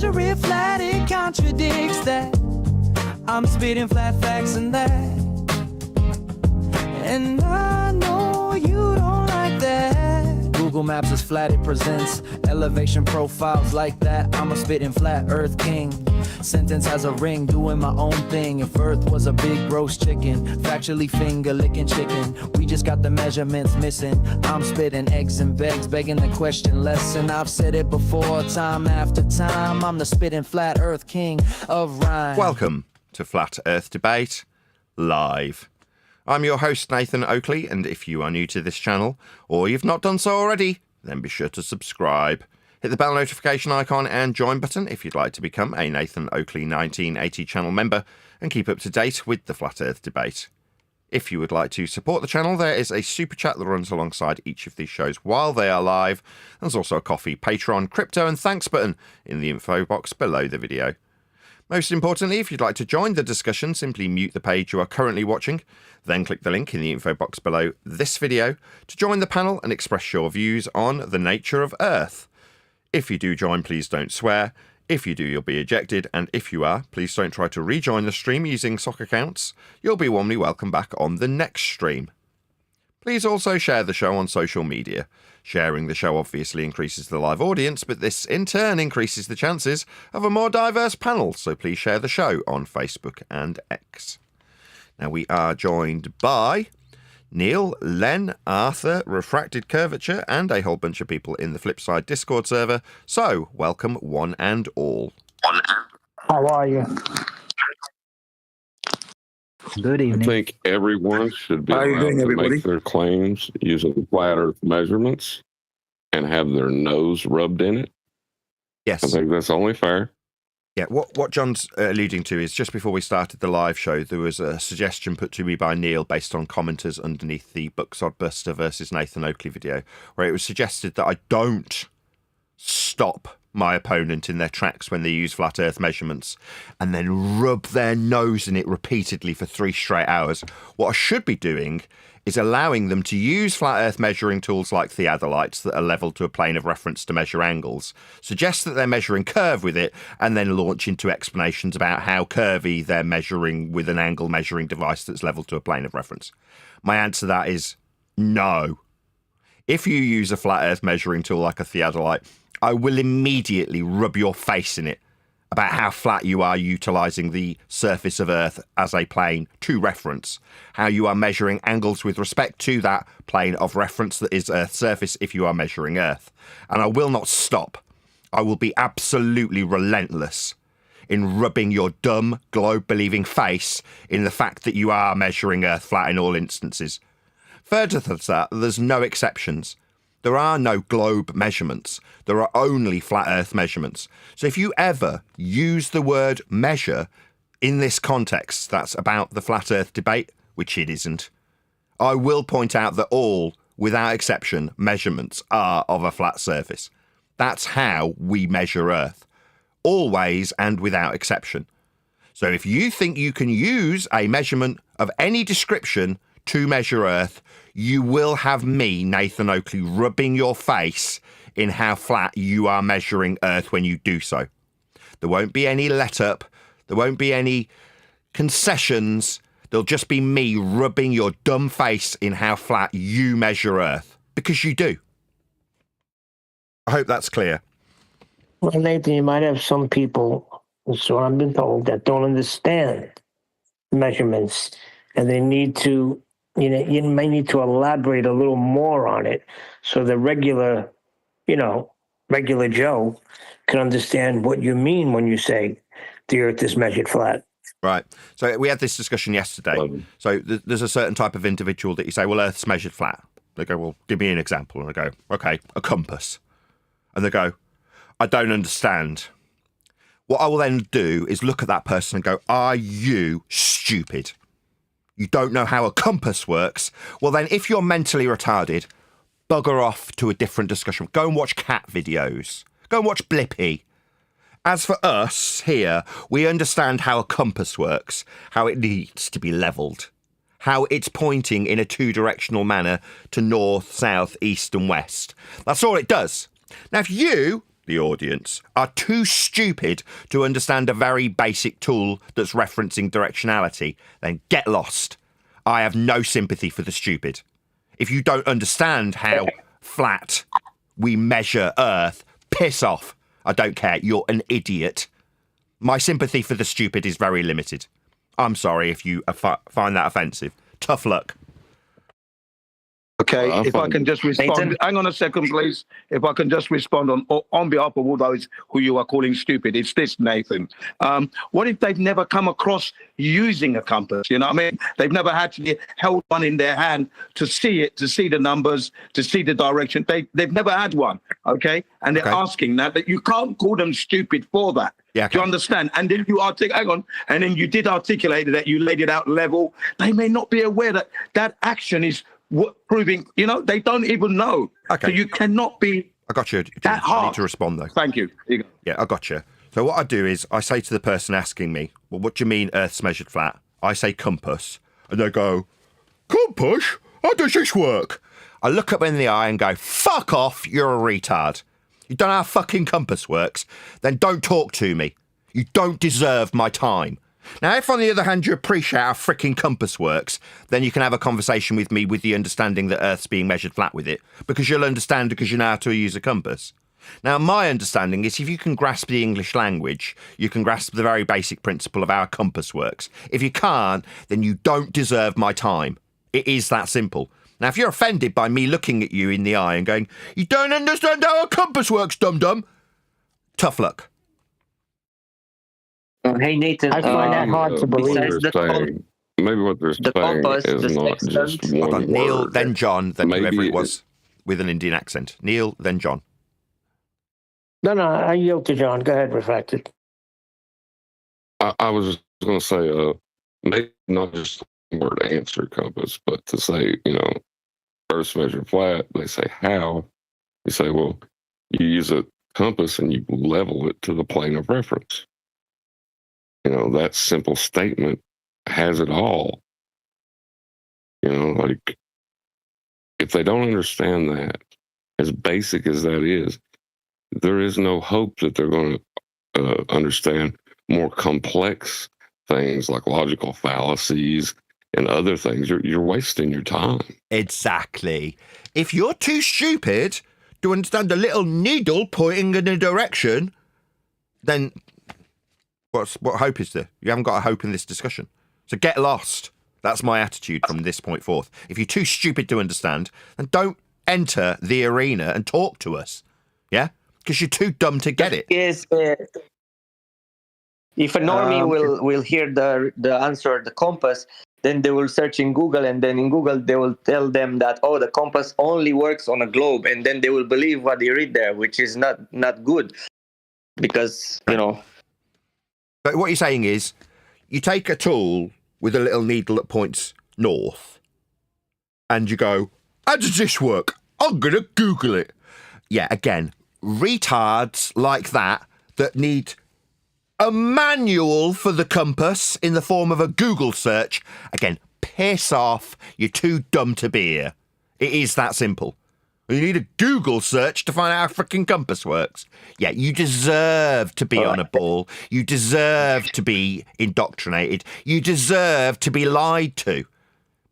measure it flat, it contradicts that. I'm spitting flat facts and that. And I know you don't like that. Google Maps is flat, it presents elevation profiles like that. I'm a spitting flat earth king. Sentence has a ring, doing my own thing. If earth was a big roast chicken, factually finger licking chicken, we just got the measurements missing. I'm spitting eggs and begs, begging the question lesson. I've said it before, time after time. I'm the spitting flat earth king of rhyme. Welcome to Flat Earth Debate Live. I'm your host, Nathan Oakley, and if you are new to this channel, or you've not done so already, then be sure to subscribe. Hit the bell notification icon and join button if you'd like to become a Nathan Oakley 1980 channel member and keep up to date with the Flat Earth Debate. If you would like to support the channel, there is a super chat that runs alongside each of these shows while they are live. There's also a coffee, Patreon, crypto and thanks button in the info box below the video. Most importantly, if you'd like to join the discussion, simply mute the page you are currently watching, then click the link in the info box below this video to join the panel and express your views on the nature of Earth. If you do join, please don't swear. If you do, you'll be ejected, and if you are, please don't try to rejoin the stream using sock accounts. You'll be warmly welcome back on the next stream. Please also share the show on social media. Sharing the show obviously increases the live audience, but this in turn increases the chances of a more diverse panel, so please share the show on Facebook and X. Now we are joined by Neil, Len, Arthur, Refracted Curvature, and a whole bunch of people in the Flipside Discord server, so welcome one and all. How are you? Good evening. I think everyone should be How are you allowed doing, to everybody? make their claims using flat Earth measurements and have their nose rubbed in it. Yes. I think that's only fair. Yeah, what John's alluding to is just before we started the live show, there was a suggestion put to me by Neil based on commenters underneath the Bucksodbuster versus Nathan Oakley video, where it was suggested that I don't stop my opponent in their tracks when they use flat earth measurements and then rub their nose in it repeatedly for 3 straight hours. What I should be doing is allowing them to use flat earth measuring tools like theodolites that are leveled to a plane of reference to measure angles, suggest that they're measuring curve with it, and then launch into explanations about how curvy they're measuring with an angle measuring device that's leveled to a plane of reference. My answer to that is no. If you use a flat earth measuring tool like a theodolite, I will immediately rub your face in it about how flat you are utilising the surface of Earth as a plane to reference, how you are measuring angles with respect to that plane of reference that is Earth's surface if you are measuring Earth. And I will not stop. I will be absolutely relentless in rubbing your dumb, globe-believing face in the fact that you are measuring Earth flat in all instances. Further to that, there's no exceptions. There are no globe measurements. There are only flat Earth measurements. So if you ever use the word measure in this context that's about the flat Earth debate, which it isn't, I will point out that all, without exception, measurements are of a flat surface. That's how we measure Earth. Always and without exception. So if you think you can use a measurement of any description to measure Earth, you will have me, Nathan Oakley, rubbing your face in how flat you are measuring Earth when you do so. There won't be any let up. There won't be any concessions. There'll just be me rubbing your dumb face in how flat you measure Earth. Because you do. I hope that's clear. Well, Nathan, you might have some people, so I've been told, that don't understand measurements, and they need to, you may need to elaborate a little more on it so the regular Joe can understand what you mean when you say the Earth is measured flat. Right. So we had this discussion yesterday. So there's a certain type of individual that you say, well, Earth's measured flat. They go, well, give me an example. And I go, okay, a compass. And they go, I don't understand. What I will then do is look at that person and go, are you stupid? You don't know how a compass works? Well, then if you're mentally retarded, bugger off to a different discussion. Go and watch cat videos. Go and watch Blippi. As for us here, we understand how a compass works, how it needs to be levelled, how it's pointing in a two-directional manner to north, south, east and west. That's all it does. Now, if you the audience, are too stupid to understand a very basic tool that's referencing directionality, then get lost. I have no sympathy for the stupid. If you don't understand how flat we measure Earth, piss off. I don't care. You're an idiot. My sympathy for the stupid is very limited. I'm sorry if you find that offensive. Tough luck. Okay, if I can just respond. Nathan? Hang on a second, please. If I can just respond on behalf of all those who you are calling stupid. It's this, Nathan. What if they've never come across using a compass? You know what I mean? They've never actually held one in their hand to see it, to see the numbers, to see the direction. They've never had one, okay? And they're asking that you can't call them stupid for that. Yeah, Do you understand? And then and then you did articulate that you laid it out level. They may not be aware that that action is proving, they don't even know. Okay. So you cannot be. I got you. That hard. I need to respond though. Thank you. Here you go. Yeah, I got you. So what I do is I say to the person asking me, well, what do you mean Earth's measured flat? I say compass. And they go, compass? How does this work? I look up in the eye and go, fuck off, you're a retard. You don't know how fucking compass works? Then don't talk to me. You don't deserve my time. Now, if on the other hand you appreciate how frickin' compass works, then you can have a conversation with me with the understanding that Earth's being measured flat with it, because you'll understand because you know how to use a compass. Now, my understanding is if you can grasp the English language, you can grasp the very basic principle of how a compass works. If you can't, then you don't deserve my time. It is that simple. Now, if you're offended by me looking at you in the eye and going, you don't understand how a compass works, dum-dum, tough luck. Hey, Nathan. I find that hard to believe. Maybe what they're saying compass, is the not just sextant. one Hold on, Neil, word. then John, then Maybe whoever it was with an Indian accent. Neil, then John. No, I yield to John. Go ahead, Refracted. I was just going to say, maybe not just the word answer compass, but to say, Earth's measured flat, they say how. You say, well, you use a compass and you level it to the plane of reference. That simple statement has it all. Like, if they don't understand that, as basic as that is, there is no hope that they're going to understand more complex things like logical fallacies and other things. You're wasting your time. Exactly. If you're too stupid to understand a little needle pointing in a direction, then what hope is there? You haven't got a hope in this discussion. So get lost. That's my attitude from this point forth. If you're too stupid to understand, then don't enter the arena and talk to us. Yeah? Because you're too dumb to get it. Yes. If a normie will hear the answer, the compass, then they will search in Google, and then in Google they will tell them that, the compass only works on a globe, and then they will believe what they read there, which is not good, because But what you're saying is, you take a tool with a little needle that points north, and you go, how does this work? I'm going to Google it. Yeah, again, retards like that need a manual for the compass in the form of a Google search. Again, piss off. You're too dumb to be here. It is that simple. You need a Google search to find out how a freaking compass works. Yeah, you deserve to be on a ball. You deserve to be indoctrinated. You deserve to be lied to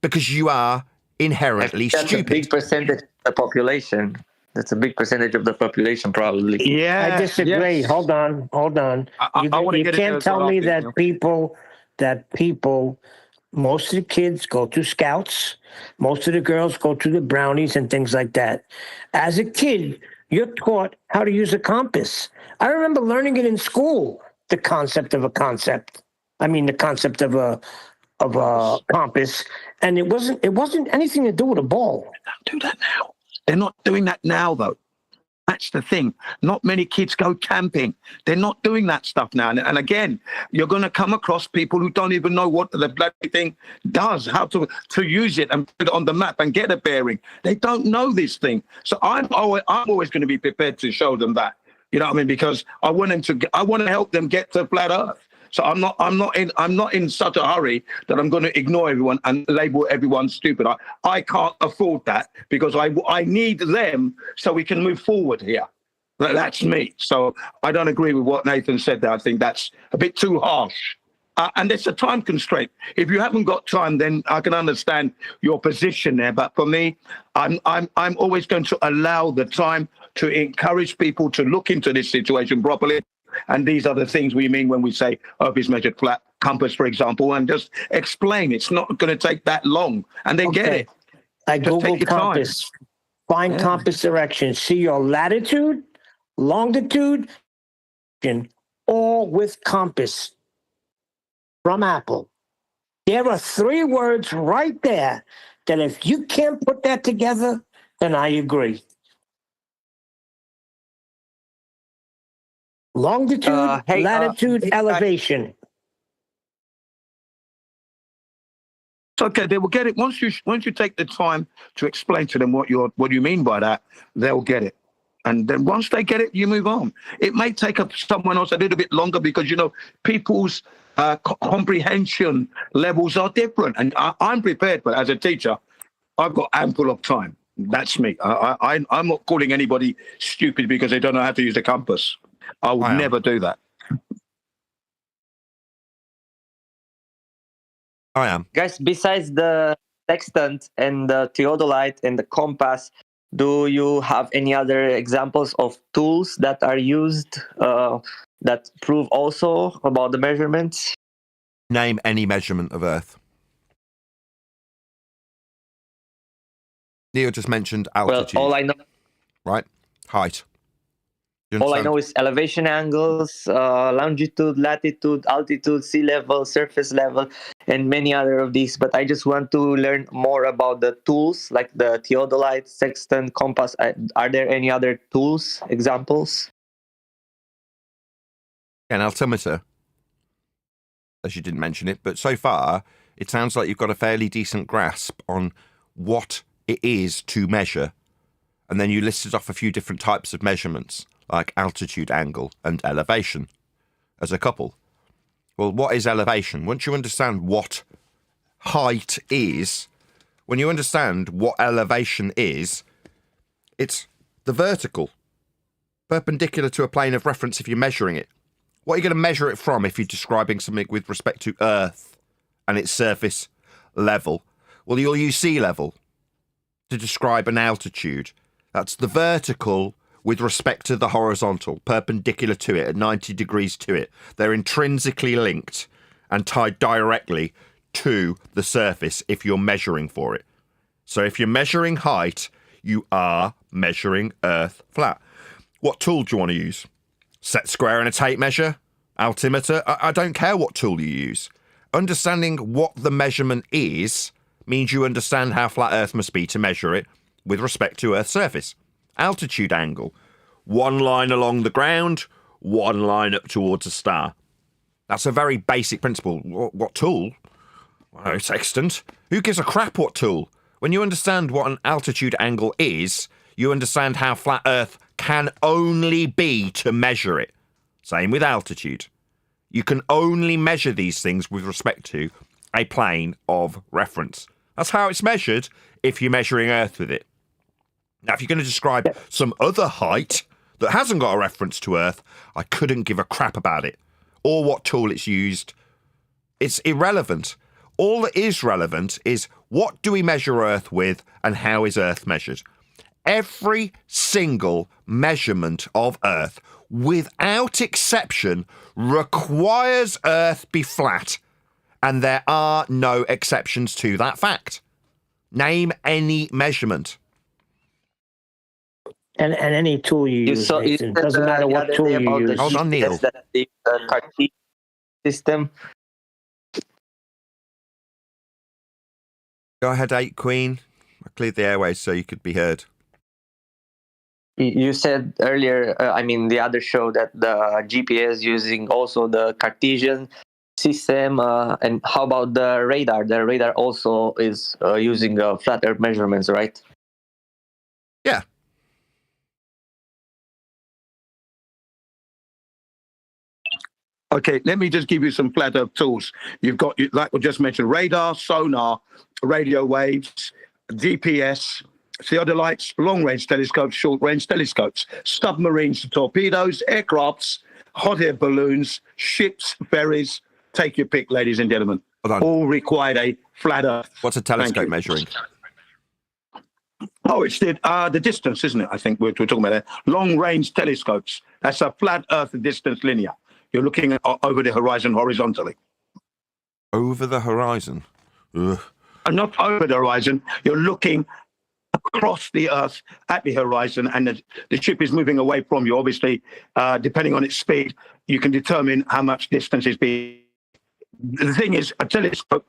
because you are inherently That's stupid. a big percentage of the population. That's a big percentage of the population, probably. Yeah. I disagree. Yes. Hold on. I wanna You get into can't as tell well, me Pete, that people, most of the kids go to Scouts, most of the girls go to the Brownies and things like that. As a kid, you're taught how to use a compass. I remember learning it in school, the concept of a concept. I mean, the concept of a compass, and it wasn't anything to do with a ball. Don't do that now. They're not doing that now, though. That's the thing. Not many kids go camping. They're not doing that stuff now. And again, you're going to come across people who don't even know what the bloody thing does, how to use it and put it on the map and get a bearing. They don't know this thing. So I'm always going to be prepared to show them that. You know what I mean? Because I want to help them get to flat Earth. So I'm not in such a hurry that I'm going to ignore everyone and label everyone stupid. I can't afford that because I need them so we can move forward here. That's me. So I don't agree with what Nathan said there. I think that's a bit too harsh. And it's a time constraint. If you haven't got time, then I can understand your position there. But for me, I'm always going to allow the time to encourage people to look into this situation properly. And these are the things we mean when we say Earth is measured flat, compass, for example, and just explain. It's not going to take that long, and they get it. I Just Google take your time. compass, find compass direction, see your latitude, longitude, all with compass from Apple. There are 3 words right there that if you can't put that together, then I agree. Longitude, Hey, latitude, elevation. It's okay. They will get it once you take the time to explain to them what you mean by that. They'll get it, and then once they get it, you move on. It may take someone else a little bit longer because people's comprehension levels are different, and I'm prepared. But as a teacher, I've got ample of time. That's me. I'm not calling anybody stupid because they don't know how to use the compass. I would never do that. I am. Guys, besides the sextant and the theodolite and the compass, do you have any other examples of tools that are used that prove also about the measurements? Name any measurement of Earth. Neil just mentioned altitude. Well, all I know, right? Height. all I know is elevation angles, longitude, latitude, altitude, sea level, surface level, and many other of these. But I just want to learn more about the tools like the theodolite, sextant, compass. Are there any other tools, examples? An altimeter, as you didn't mention it, but so far it sounds like you've got a fairly decent grasp on what it is to measure. And then you listed off a few different types of measurements, like altitude, angle, and elevation, as a couple. Well, what is elevation? Once you understand what height is, when you understand what elevation is, it's the vertical, perpendicular to a plane of reference if you're measuring it. What are you going to measure it from if you're describing something with respect to Earth and its surface level? Well, you'll use sea level to describe an altitude. That's the vertical with respect to the horizontal, perpendicular to it, at 90 degrees to it. They're intrinsically linked and tied directly to the surface if you're measuring for it. So if you're measuring height, you are measuring Earth flat. What tool do you want to use? Set square and a tape measure? Altimeter? I don't care what tool you use. Understanding what the measurement is means you understand how flat Earth must be to measure it with respect to Earth's surface. Altitude angle. One line along the ground, one line up towards a star. That's a very basic principle. What tool? Well, sextant. Who gives a crap what tool? When you understand what an altitude angle is, you understand how flat Earth can only be to measure it. Same with altitude. You can only measure these things with respect to a plane of reference. That's how it's measured if you're measuring Earth with it. Now, if you're going to describe some other height that hasn't got a reference to Earth, I couldn't give a crap about it or what tool it's used. It's irrelevant. All that is relevant is what do we measure Earth with and how is Earth measured? Every single measurement of Earth, without exception, requires Earth be flat, and there are no exceptions to that fact. Name any measurement. And any tool you use, Nathan. Doesn't matter what tool you use. Hold on, Neil. The Cartesian system. Go ahead, 8 Queen. I cleared the airways so you could be heard. You said earlier, the other show, that the GPS using also the Cartesian system. And how about the radar? The radar also is using flat Earth measurements, right? Yeah. Okay, let me just give you some flat Earth tools. You've got, like we just mentioned, radar, sonar, radio waves, GPS, theodolites, long-range telescopes, short-range telescopes, submarines to torpedoes, aircrafts, hot air balloons, ships, ferries. Take your pick, ladies and gentlemen. Hold on. All required a flat Earth. What's a Thank telescope you. measuring? Oh, it's the distance, isn't it? I think we're talking about it. Long-range telescopes. That's a flat Earth distance linear. You're looking at, over the horizon horizontally. Over the horizon? Ugh. And not over the horizon. You're looking across the Earth at the horizon, and the ship is moving away from you. Obviously, depending on its speed, you can determine how much distance is being. The thing is, a telescope,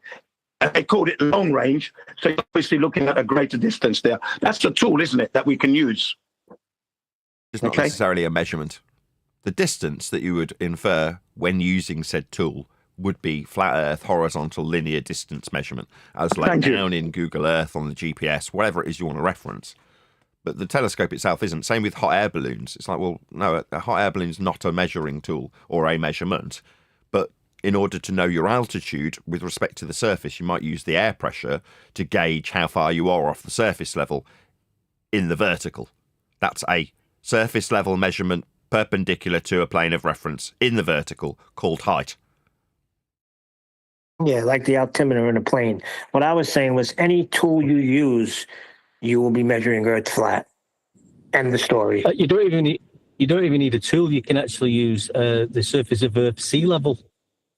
they called it long range, so you're obviously looking at a greater distance there. That's the tool, isn't it, that we can use? It's not necessarily a measurement. The distance that you would infer when using said tool would be flat Earth horizontal linear distance measurement, as laid down in Google Earth on the GPS, whatever it is you want to reference. But the telescope itself isn't. Same with hot air balloons. It's like, well, no, a hot air balloon is not a measuring tool or a measurement. But in order to know your altitude with respect to the surface, you might use the air pressure to gauge how far you are off the surface level in the vertical. That's a surface level measurement perpendicular to a plane of reference in the vertical called height. Yeah, like the altimeter in a plane. What I was saying was any tool you use, you will be measuring Earth flat. End the story. You don't even need a tool. You can actually use the surface of Earth sea level.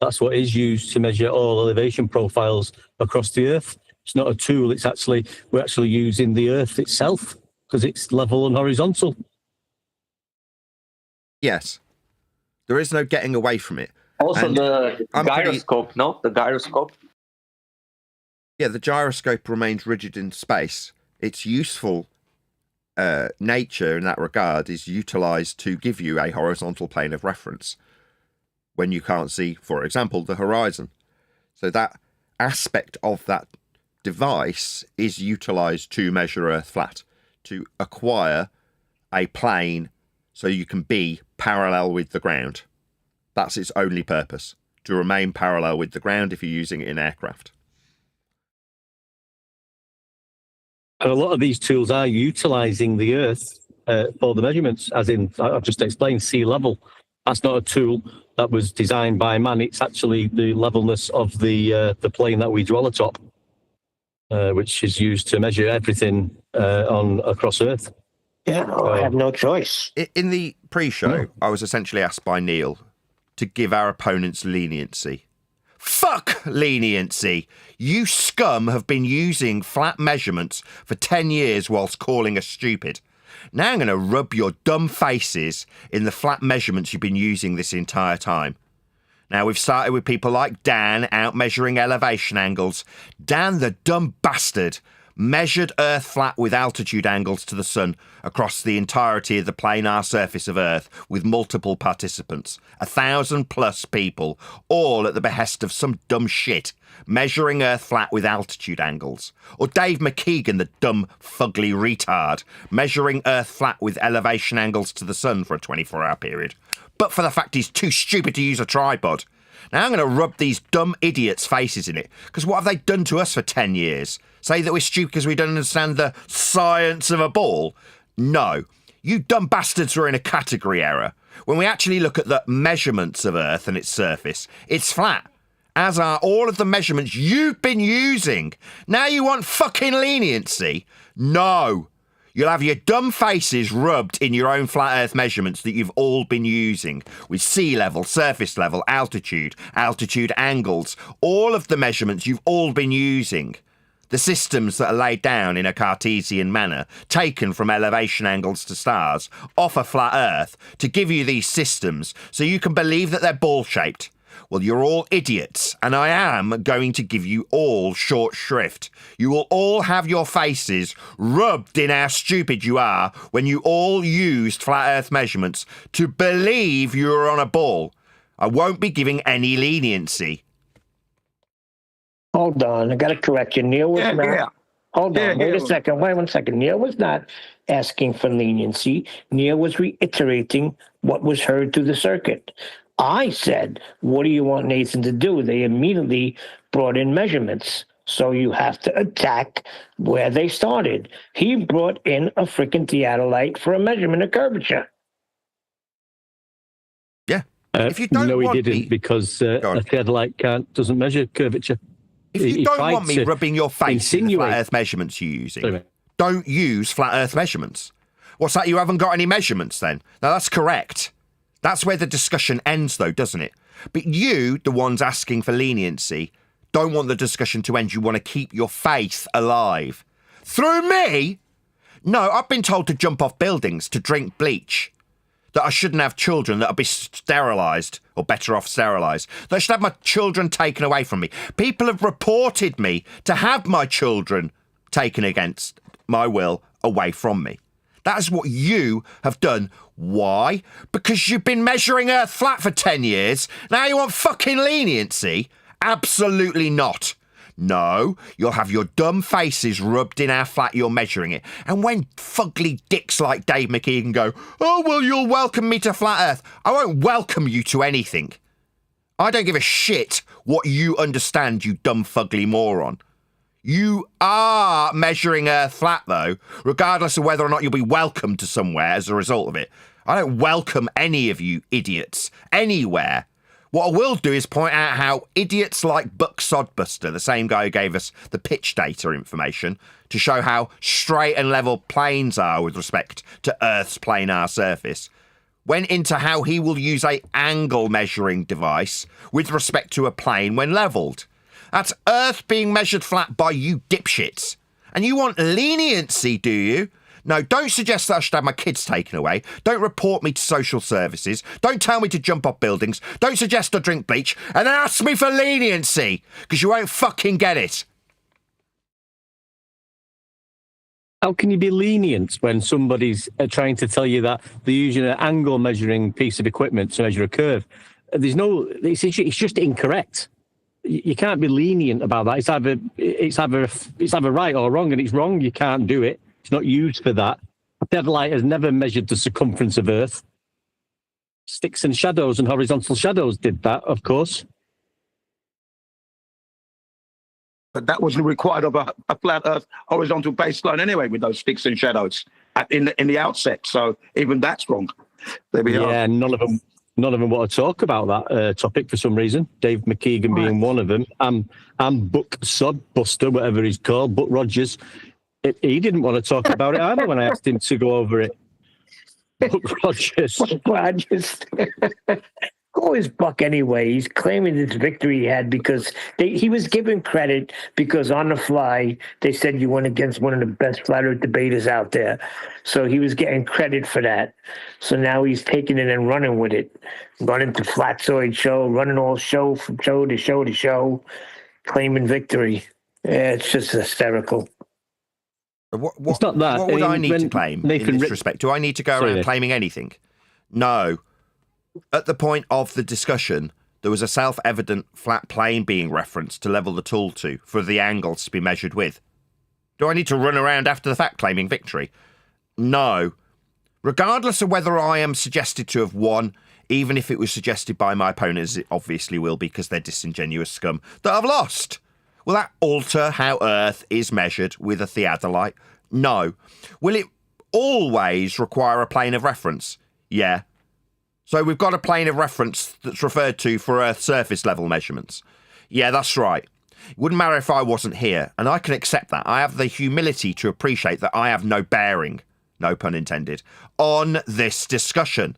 That's what is used to measure all elevation profiles across the Earth. It's not a tool. It's actually, we're actually using the Earth itself because it's level and horizontal. Yes. There is no getting away from it. Also, And the gyroscope, no? The gyroscope. Yeah, the gyroscope remains rigid in space. Its useful nature in that regard is utilized to give you a horizontal plane of reference when you can't see, for example, the horizon. So that aspect of that device is utilized to measure Earth flat, to acquire a plane so you can be parallel with the ground. That's its only purpose, to remain parallel with the ground if you're using it in aircraft. And a lot of these tools are utilising the Earth for the measurements, as in, I've just explained, sea level. That's not a tool that was designed by man. It's actually the levelness of the plane that we dwell atop, which is used to measure everything across Earth. Yeah, I have no choice. In the pre-show, I was essentially asked by Neil to give our opponents leniency. Fuck leniency! You scum have been using flat measurements for 10 years whilst calling us stupid. Now I'm going to rub your dumb faces in the flat measurements you've been using this entire time. Now, we've started with people like Dan out measuring elevation angles. Dan, the dumb bastard, measured Earth flat with altitude angles to the sun across the entirety of the planar surface of Earth with multiple participants, 1,000+ people, all at the behest of some dumb shit, measuring Earth flat with altitude angles. Or Dave McKeegan, the dumb, fugly retard, measuring Earth flat with elevation angles to the sun for a 24-hour period. But for the fact he's too stupid to use a tripod. Now I'm going to rub these dumb idiots' faces in it, because what have they done to us for 10 years? Say that we're stupid because we don't understand the science of a ball? No. You dumb bastards are in a category error. When we actually look at the measurements of Earth and its surface, it's flat, as are all of the measurements you've been using. Now you want fucking leniency? No. You'll have your dumb faces rubbed in your own flat Earth measurements that you've all been using, with sea level, surface level, altitude angles, all of the measurements you've all been using. The systems that are laid down in a Cartesian manner, taken from elevation angles to stars, off a flat Earth, to give you these systems so you can believe that they're ball-shaped. Well, you're all idiots, and I am going to give you all short shrift. You will all have your faces rubbed in how stupid you are when you all used flat Earth measurements to believe you were on a ball. I won't be giving any leniency. Hold on, I got to correct you. Neil was not. Hold on, wait a second. Wait 1 second. Neil was not asking for leniency. Neil was reiterating what was heard through the circuit. I said, what do you want Nathan to do? They immediately brought in measurements. So you have to attack where they started. He brought in a freaking theodolite for a measurement of curvature. Yeah. If you don't no, he want didn't, me, because a on. theodolite doesn't measure curvature. if you he don't tried want me to rubbing your face in the insinuate- flat Earth measurements you're using, Sorry, mate. don't use flat Earth measurements. What's that? You haven't got any measurements then? Now that's correct. That's where the discussion ends, though, doesn't it? But you, the ones asking for leniency, don't want the discussion to end. You want to keep your faith alive. Through me? No, I've been told to jump off buildings, to drink bleach, that I shouldn't have children, that I'll be sterilised, or better off sterilised, that I should have my children taken away from me. People have reported me to have my children taken against my will away from me. That is what you have done. Why? Because you've been measuring Earth flat for 10 years. Now you want fucking leniency? Absolutely not. No, you'll have your dumb faces rubbed in how flat you're measuring it. And when fugly dicks like Dave McKeegan go, oh, well, you'll welcome me to flat Earth, I won't welcome you to anything. I don't give a shit what you understand, you dumb fugly moron. You are measuring Earth flat, though, regardless of whether or not you'll be welcomed to somewhere as a result of it. I don't welcome any of you idiots anywhere. What I will do is point out how idiots like Buck Sodbuster, the same guy who gave us the pitch data information, to show how straight and level planes are with respect to Earth's planar surface, went into how he will use a angle measuring device with respect to a plane when levelled. That's Earth being measured flat by you dipshits. And you want leniency, do you? No, don't suggest that I should have my kids taken away. Don't report me to social services. Don't tell me to jump off buildings. Don't suggest I drink bleach. And then ask me for leniency, because you won't fucking get it. How can you be lenient when somebody's trying to tell you that they're using an angle measuring piece of equipment to measure a curve? It's just incorrect. You can't be lenient about that. It's either right or wrong, and it's wrong. You can't do it. It's not used for that. A theodolite has never measured the circumference of Earth. Sticks and shadows and horizontal shadows did that, of course. But that wasn't required of a flat Earth horizontal baseline anyway, with those sticks and shadows in the outset. So even that's wrong. There we are. Yeah, none of them want to talk about that topic for some reason. Dave McKeegan being one of them. And Buck Sodbuster, whatever he's called, Buck Rogers. He didn't want to talk about it either when I asked him to go over it. Buck Rogers. Go his Buck anyway. He's claiming this victory he had because he was given credit because on the fly they said you went against one of the best flat earth debaters out there. So he was getting credit for that. So now he's taking it and running with it. Running to Flatzoid show, running all show from show to show to show, claiming victory. Yeah, it's just hysterical. It's not that. What would I need to claim in this respect? Do I need to go around claiming anything? No. At the point of the discussion, there was a self-evident flat plane being referenced to level the tool to for the angles to be measured with. Do I need to run around after the fact claiming victory? No. Regardless of whether I am suggested to have won, even if it was suggested by my opponents, it obviously will because they're disingenuous scum, that I've lost. Will that alter how Earth is measured with a theodolite? No. Will it always require a plane of reference? Yeah. So we've got a plane of reference that's referred to for Earth's surface level measurements. Yeah, that's right. It wouldn't matter if I wasn't here, and I can accept that. I have the humility to appreciate that I have no bearing, no pun intended, on this discussion.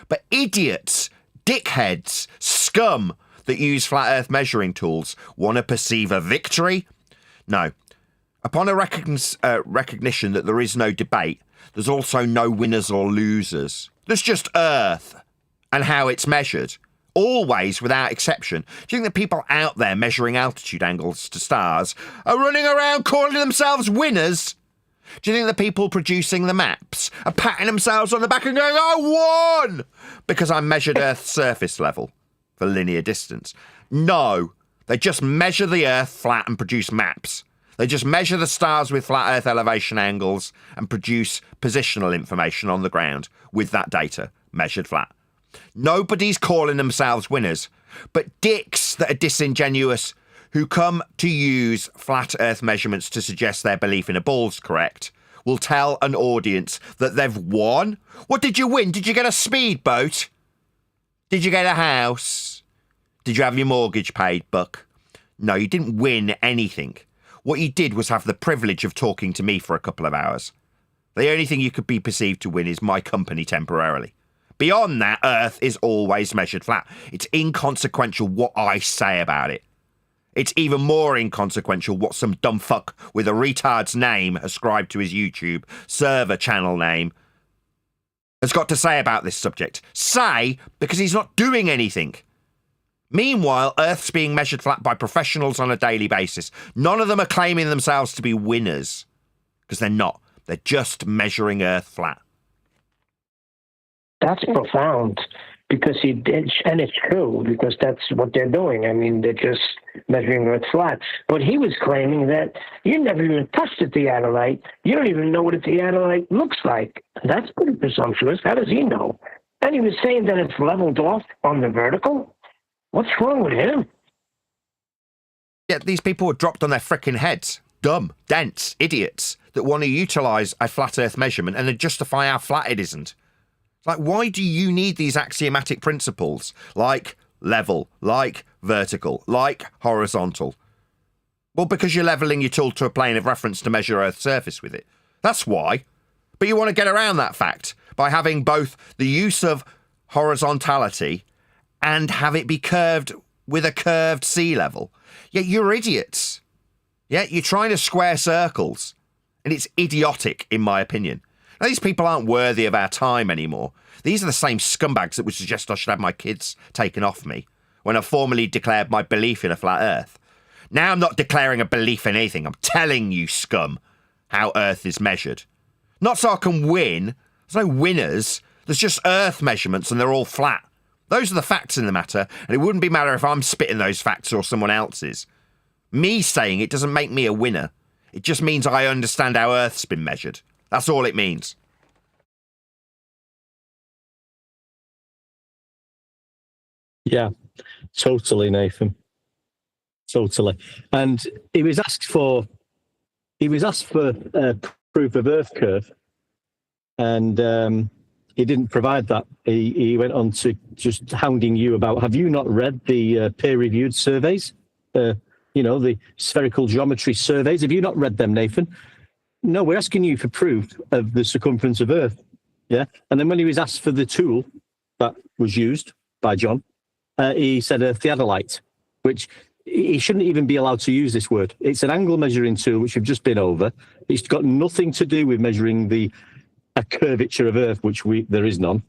But idiots, dickheads, scum that use flat Earth measuring tools want to perceive a victory? No. Upon a recognition that there is no debate, there's also no winners or losers. There's just Earth and how it's measured, always without exception. Do you think the people out there measuring altitude angles to stars are running around calling themselves winners? Do you think the people producing the maps are patting themselves on the back and going, I won, because I measured Earth's surface level for linear distance? No, they just measure the Earth flat and produce maps. They just measure the stars with flat Earth elevation angles and produce positional information on the ground with that data measured flat. Nobody's calling themselves winners, but dicks that are disingenuous who come to use flat Earth measurements to suggest their belief in a ball's correct will tell an audience that they've won? What did you win? Did you get a speedboat? Did you get a house? Did you have your mortgage paid, Buck? No, you didn't win anything. What you did was have the privilege of talking to me for a couple of hours. The only thing you could be perceived to win is my company temporarily. Beyond that, Earth is always measured flat. It's inconsequential what I say about it. It's even more inconsequential what some dumb fuck with a retard's name ascribed to his YouTube server channel name has got to say about this subject. Say, because he's not doing anything. Meanwhile, Earth's being measured flat by professionals on a daily basis. None of them are claiming themselves to be winners, because they're not. They're just measuring Earth flat. That's profound, because he did, and it's true, because that's what they're doing. I mean, they're just measuring Earth flat. But he was claiming that you never even touched a theodolite. You don't even know what a theodolite looks like. That's pretty presumptuous. How does he know? And he was saying that it's leveled off on the vertical. What's wrong with him? Yeah, these people are dropped on their frickin' heads. Dumb, dense, idiots that want to utilise a flat Earth measurement and then justify how flat it isn't. Like, why do you need these axiomatic principles like level, like vertical, like horizontal? Well, because you're levelling your tool to a plane of reference to measure Earth's surface with it. That's why. But you want to get around that fact by having both the use of horizontality and have it be curved with a curved sea level. Yeah, you're idiots. Yeah, you're trying to square circles. And it's idiotic, in my opinion. Now, these people aren't worthy of our time anymore. These are the same scumbags that would suggest I should have my kids taken off me when I formally declared my belief in a flat Earth. Now I'm not declaring a belief in anything. I'm telling you, scum, how Earth is measured. Not so I can win. There's no winners. There's just Earth measurements and they're all flat. Those are the facts in the matter, and it wouldn't be matter if I'm spitting those facts or someone else's. Me saying it doesn't make me a winner. It just means I understand how Earth's been measured. That's all it means. Yeah, totally, Nathan. Totally. And he was asked for proof of Earth curve, and he didn't provide that. He went on to just hounding you about, have you not read the peer-reviewed surveys? The spherical geometry surveys. Have you not read them, Nathan? No, we're asking you for proof of the circumference of Earth. Yeah. And then when he was asked for the tool that was used by John, he said a theodolite, which he shouldn't even be allowed to use this word. It's an angle measuring tool, which we've just been over. It's got nothing to do with measuring a curvature of Earth, which there is none.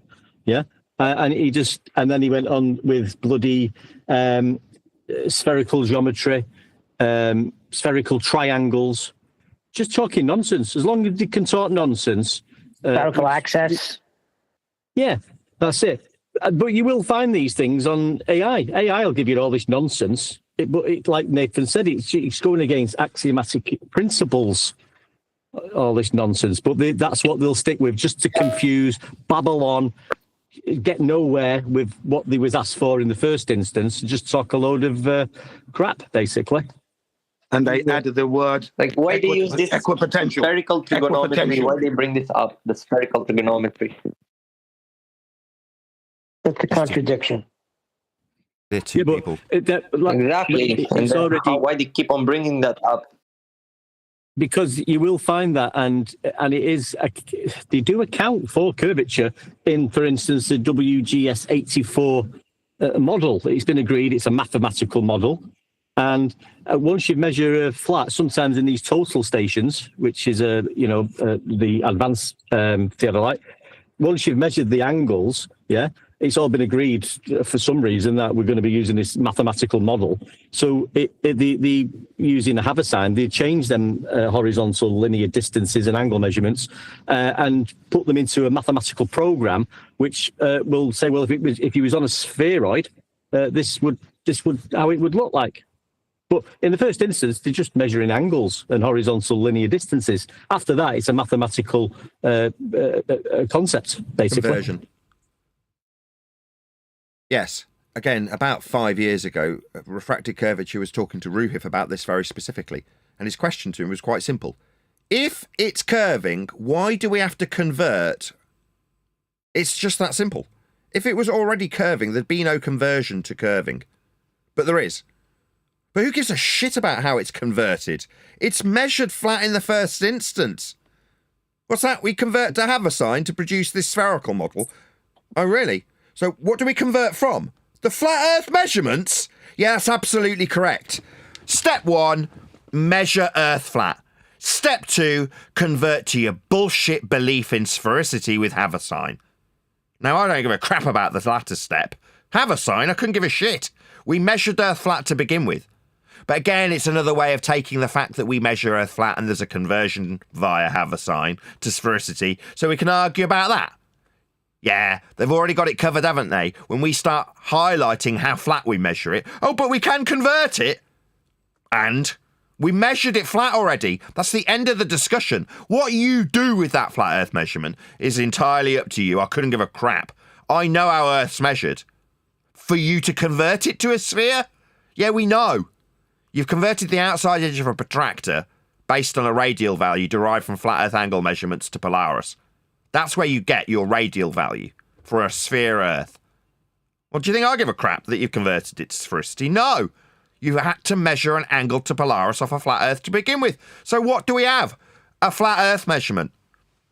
Yeah. And then he went on with bloody spherical geometry, spherical triangles, just talking nonsense. As long as you can talk nonsense. Spherical access. Yeah, that's it. But you will find these things on AI. AI will give you all this nonsense. But like Nathan said, it's going against axiomatic principles, all this nonsense. But that's what they'll stick with, just to confuse, babble on, get nowhere with what they was asked for in the first instance, just talk a load of crap, basically. And they added the word, like, why they use this equipotential. Spherical trigonometry? Equipotential. Why they bring this up, the spherical trigonometry? That's a contradiction. They're two people. Exactly. And why they keep on bringing that up? Because you will find that, and it is they do account for curvature in, for instance, the WGS 84 model. It's been agreed it's a mathematical model, and once you measure a flat, sometimes in these total stations, which is the advanced theodolite, once you've measured the angles, yeah, it's all been agreed for some reason that we're going to be using this mathematical model. So the using a Haversine, they change them horizontal linear distances and angle measurements and put them into a mathematical program, which will say, well, if he was on a spheroid, this would how it would look like. But in the first instance, they're just measuring angles and horizontal linear distances. After that, it's a mathematical concept, basically. Conversion. Yes. again, about 5 years ago, Refracted Curvature was talking to Ruhif about this very specifically. And his question to him was quite simple. If it's curving, why do we have to convert? It's just that simple. If it was already curving, there'd be no conversion to curving. But there is. But who gives a shit about how it's converted? It's measured flat in the first instance. What's that? We convert to Haversine to produce this spherical model? Oh, really? So what do we convert from? The flat Earth measurements? Yeah, that's absolutely correct. Step 1, measure Earth flat. Step 2, convert to your bullshit belief in sphericity with Haversine. Now, I don't give a crap about the latter step. Haversine, I couldn't give a shit. We measured Earth flat to begin with. But again, it's another way of taking the fact that we measure Earth flat and there's a conversion via Haversine to sphericity, so we can argue about that. Yeah, they've already got it covered, haven't they? When we start highlighting how flat we measure it. Oh, but we can convert it. And we measured it flat already. That's the end of the discussion. What you do with that flat Earth measurement is entirely up to you. I couldn't give a crap. I know how Earth's measured. For you to convert it to a sphere? Yeah, we know. You've converted the outside edge of a protractor based on a radial value derived from flat Earth angle measurements to Polaris. That's where you get your radial value for a sphere Earth. Well, do you think I give a crap that you've converted it to sphericity? No. You had to measure an angle to Polaris off a flat Earth to begin with. So what do we have? A flat Earth measurement.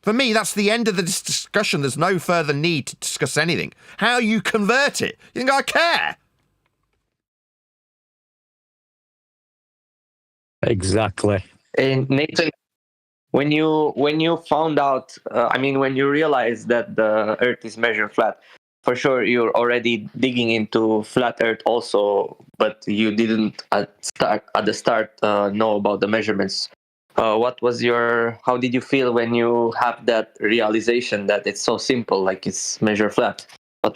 For me, that's the end of the discussion. There's no further need to discuss anything. How you convert it? You think I care? Exactly. And Nathan, when you found out, when you realized that the Earth is measured flat, for sure you're already digging into flat Earth also, but you didn't at the start know about the measurements. How did you feel when you have that realization that it's so simple, like it's measured flat?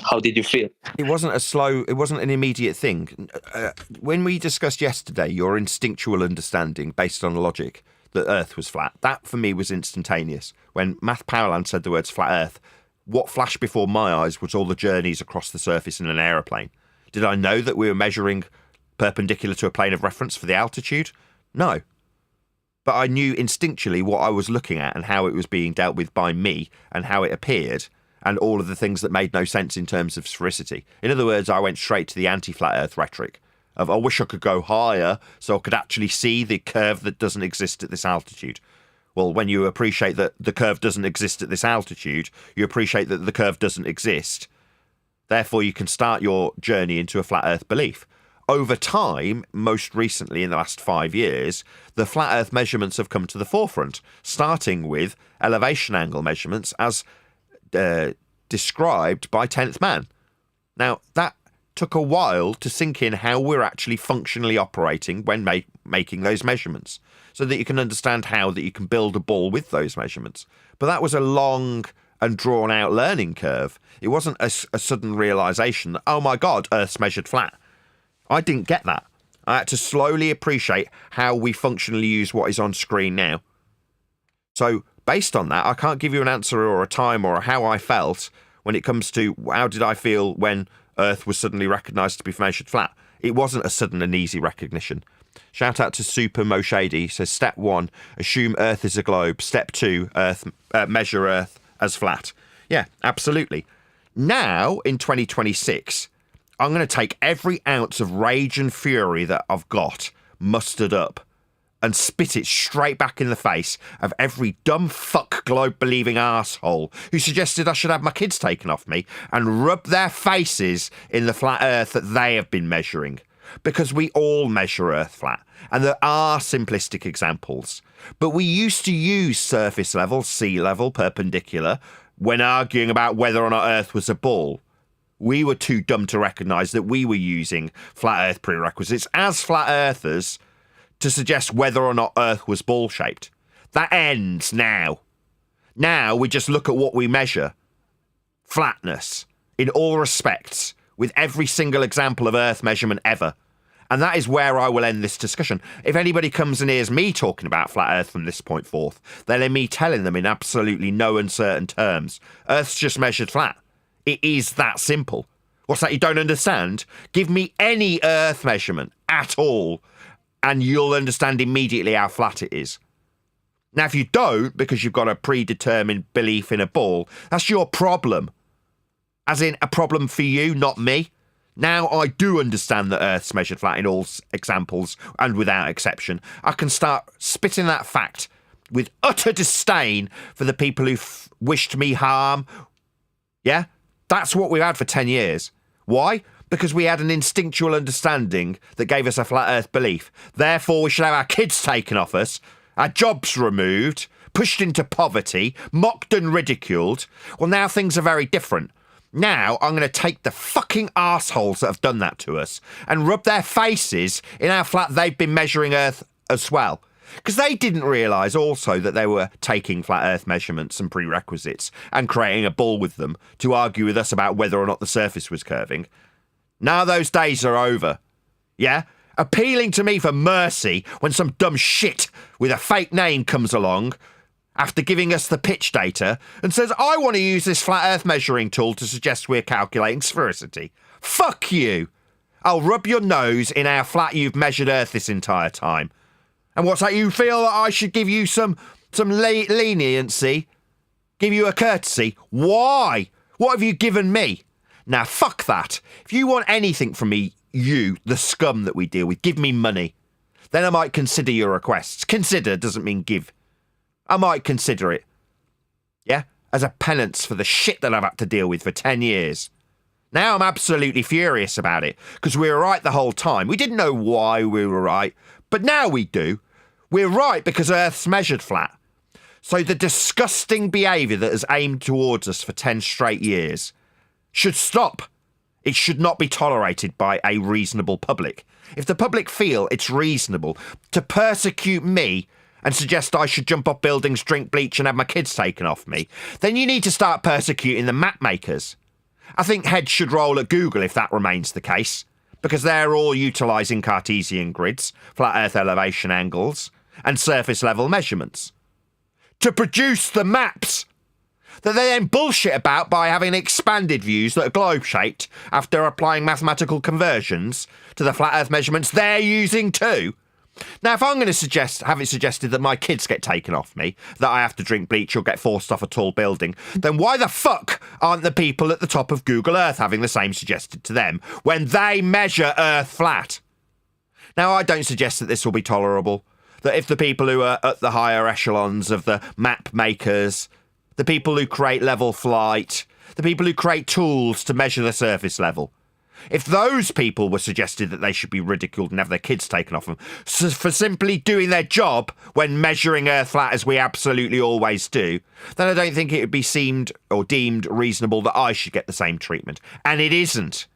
How did you feel? It wasn't an immediate thing. When we discussed yesterday your instinctual understanding based on logic that Earth was flat, that for me was instantaneous. When Math Powerland said the words flat Earth, what flashed before my eyes was all the journeys across the surface in an aeroplane. Did I know that we were measuring perpendicular to a plane of reference for the altitude? No. But I knew instinctually what I was looking at and how it was being dealt with by me and how it appeared, and all of the things that made no sense in terms of sphericity. In other words, I went straight to the anti-flat Earth rhetoric of, I wish I could go higher so I could actually see the curve that doesn't exist at this altitude. Well, when you appreciate that the curve doesn't exist at this altitude, you appreciate that the curve doesn't exist. Therefore, you can start your journey into a flat Earth belief. Over time, most recently in the last 5 years, the flat Earth measurements have come to the forefront, starting with elevation angle measurements as described by 10th Man. Now, that took a while to sink in how we're actually functionally operating when making those measurements, so that you can understand how that you can build a ball with those measurements. But that was a long and drawn out learning curve. It wasn't a sudden realization that, oh my God, Earth's measured flat. I didn't get that. I had to slowly appreciate how we functionally use what is on screen now. So based on that, I can't give you an answer or a time or how I felt when it comes to how did I feel when Earth was suddenly recognised to be measured flat. It wasn't a sudden and easy recognition. Shout out to Super Moshady. He says, step 1, assume Earth is a globe. Step 2, measure Earth as flat. Yeah, absolutely. Now, in 2026, I'm going to take every ounce of rage and fury that I've got mustered up and spit it straight back in the face of every dumb fuck globe-believing arsehole who suggested I should have my kids taken off me and rub their faces in the flat Earth that they have been measuring. Because we all measure Earth flat, and there are simplistic examples. But we used to use surface level, sea level, perpendicular, when arguing about whether or not Earth was a ball. We were too dumb to recognise that we were using flat Earth prerequisites as flat earthers to suggest whether or not Earth was ball-shaped. That ends now. Now we just look at what we measure. Flatness, in all respects, with every single example of Earth measurement ever. And that is where I will end this discussion. If anybody comes and hears me talking about flat Earth from this point forth, then hear me telling them in absolutely no uncertain terms, Earth's just measured flat. It is that simple. What's that you don't understand? Give me any Earth measurement at all, and you'll understand immediately how flat it is. Now, if you don't, because you've got a predetermined belief in a ball, that's your problem. As in, a problem for you, not me. Now I do understand that Earth's measured flat in all examples, and without exception. I can start spitting that fact with utter disdain for the people who wished me harm. Yeah? That's what we've had for 10 years. Why? Because we had an instinctual understanding that gave us a flat Earth belief. Therefore, we should have our kids taken off us, our jobs removed, pushed into poverty, mocked and ridiculed. Well, now things are very different. Now I'm going to take the fucking arseholes that have done that to us and rub their faces in how flat they've been measuring Earth as well. Because they didn't realise also that they were taking flat Earth measurements and prerequisites and creating a ball with them to argue with us about whether or not the surface was curving. Now those days are over. Yeah? Appealing to me for mercy when some dumb shit with a fake name comes along after giving us the pitch data and says, I want to use this flat Earth measuring tool to suggest we're calculating sphericity. Fuck you. I'll rub your nose in how flat you've measured Earth this entire time. And what's that, you feel that I should give you some leniency? Give you a courtesy? Why? What have you given me? Now, fuck that. If you want anything from me, you, the scum that we deal with, give me money. Then I might consider your requests. Consider doesn't mean give. I might consider it. Yeah? As a penance for the shit that I've had to deal with for 10 years. Now I'm absolutely furious about it, because we were right the whole time. We didn't know why we were right, but now we do. We're right because Earth's measured flat. So the disgusting behaviour that has aimed towards us for 10 straight years should stop. It should not be tolerated by a reasonable public. If the public feel it's reasonable to persecute me and suggest I should jump off buildings, drink bleach and have my kids taken off me, then you need to start persecuting the map makers. I think heads should roll at Google if that remains the case, because they're all utilising Cartesian grids, flat Earth elevation angles, and surface level measurements to produce the maps that they then bullshit about by having expanded views that are globe-shaped after applying mathematical conversions to the flat Earth measurements they're using too. Now, if I'm going to have it suggested that my kids get taken off me, that I have to drink bleach or get forced off a tall building, then why the fuck aren't the people at the top of Google Earth having the same suggested to them when they measure Earth flat? Now, I don't suggest that this will be tolerable, that if the people who are at the higher echelons of the map makers, the people who create level flight, the people who create tools to measure the surface level, if those people were suggested that they should be ridiculed and have their kids taken off them for simply doing their job when measuring Earth flat as we absolutely always do, then I don't think it would be seemed or deemed reasonable that I should get the same treatment. And it isn't.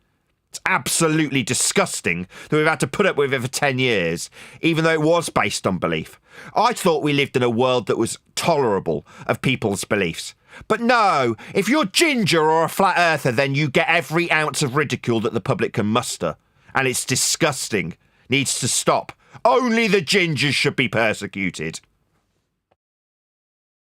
It's absolutely disgusting that we've had to put up with it for 10 years, even though it was based on belief. I thought we lived in a world that was tolerable of people's beliefs. But no, if you're ginger or a flat earther, then you get every ounce of ridicule that the public can muster. And it's disgusting. Needs to stop. Only the gingers should be persecuted.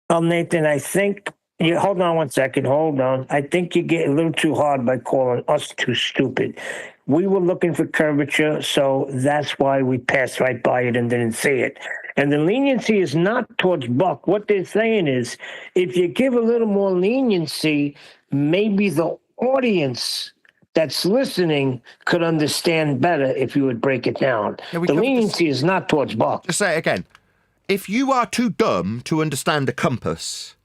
Well, Nathan, I think hold on one second. Hold on. I think you get a little too hard by calling us too stupid. We were looking for curvature, so that's why we passed right by it and didn't see it. And the leniency is not towards Buck. What they're saying is, if you give a little more leniency, maybe the audience that's listening could understand better if you would break it down. Yeah, the leniency is not towards Buck. Just say it again. If you are too dumb to understand a compass,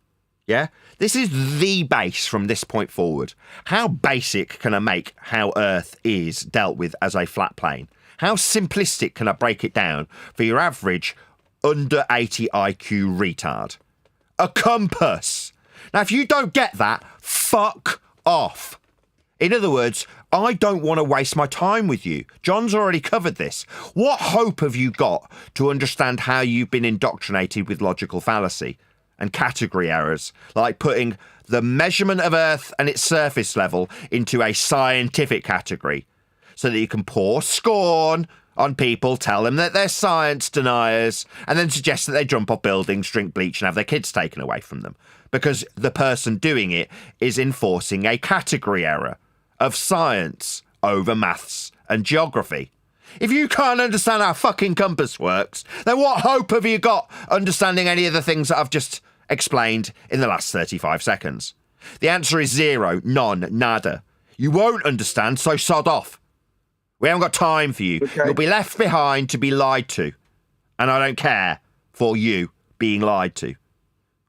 yeah, this is the base from this point forward. How basic can I make how Earth is dealt with as a flat plane? How simplistic can I break it down for your average under 80 IQ retard? A compass. Now, if you don't get that, fuck off. In other words, I don't want to waste my time with you. John's already covered this. What hope have you got to understand how you've been indoctrinated with logical fallacy and category errors, like putting the measurement of Earth and its surface level into a scientific category so that you can pour scorn on people, tell them that they're science deniers, and then suggest that they jump off buildings, drink bleach, and have their kids taken away from them because the person doing it is enforcing a category error, of science over maths and geography. If you can't understand how fucking compass works, then what hope have you got understanding any of the things that I've just explained in the last 35 seconds? The answer is zero, none, nada. You won't understand, so sod off. We haven't got time for you. Okay. You'll be left behind to be lied to. And I don't care for you being lied to.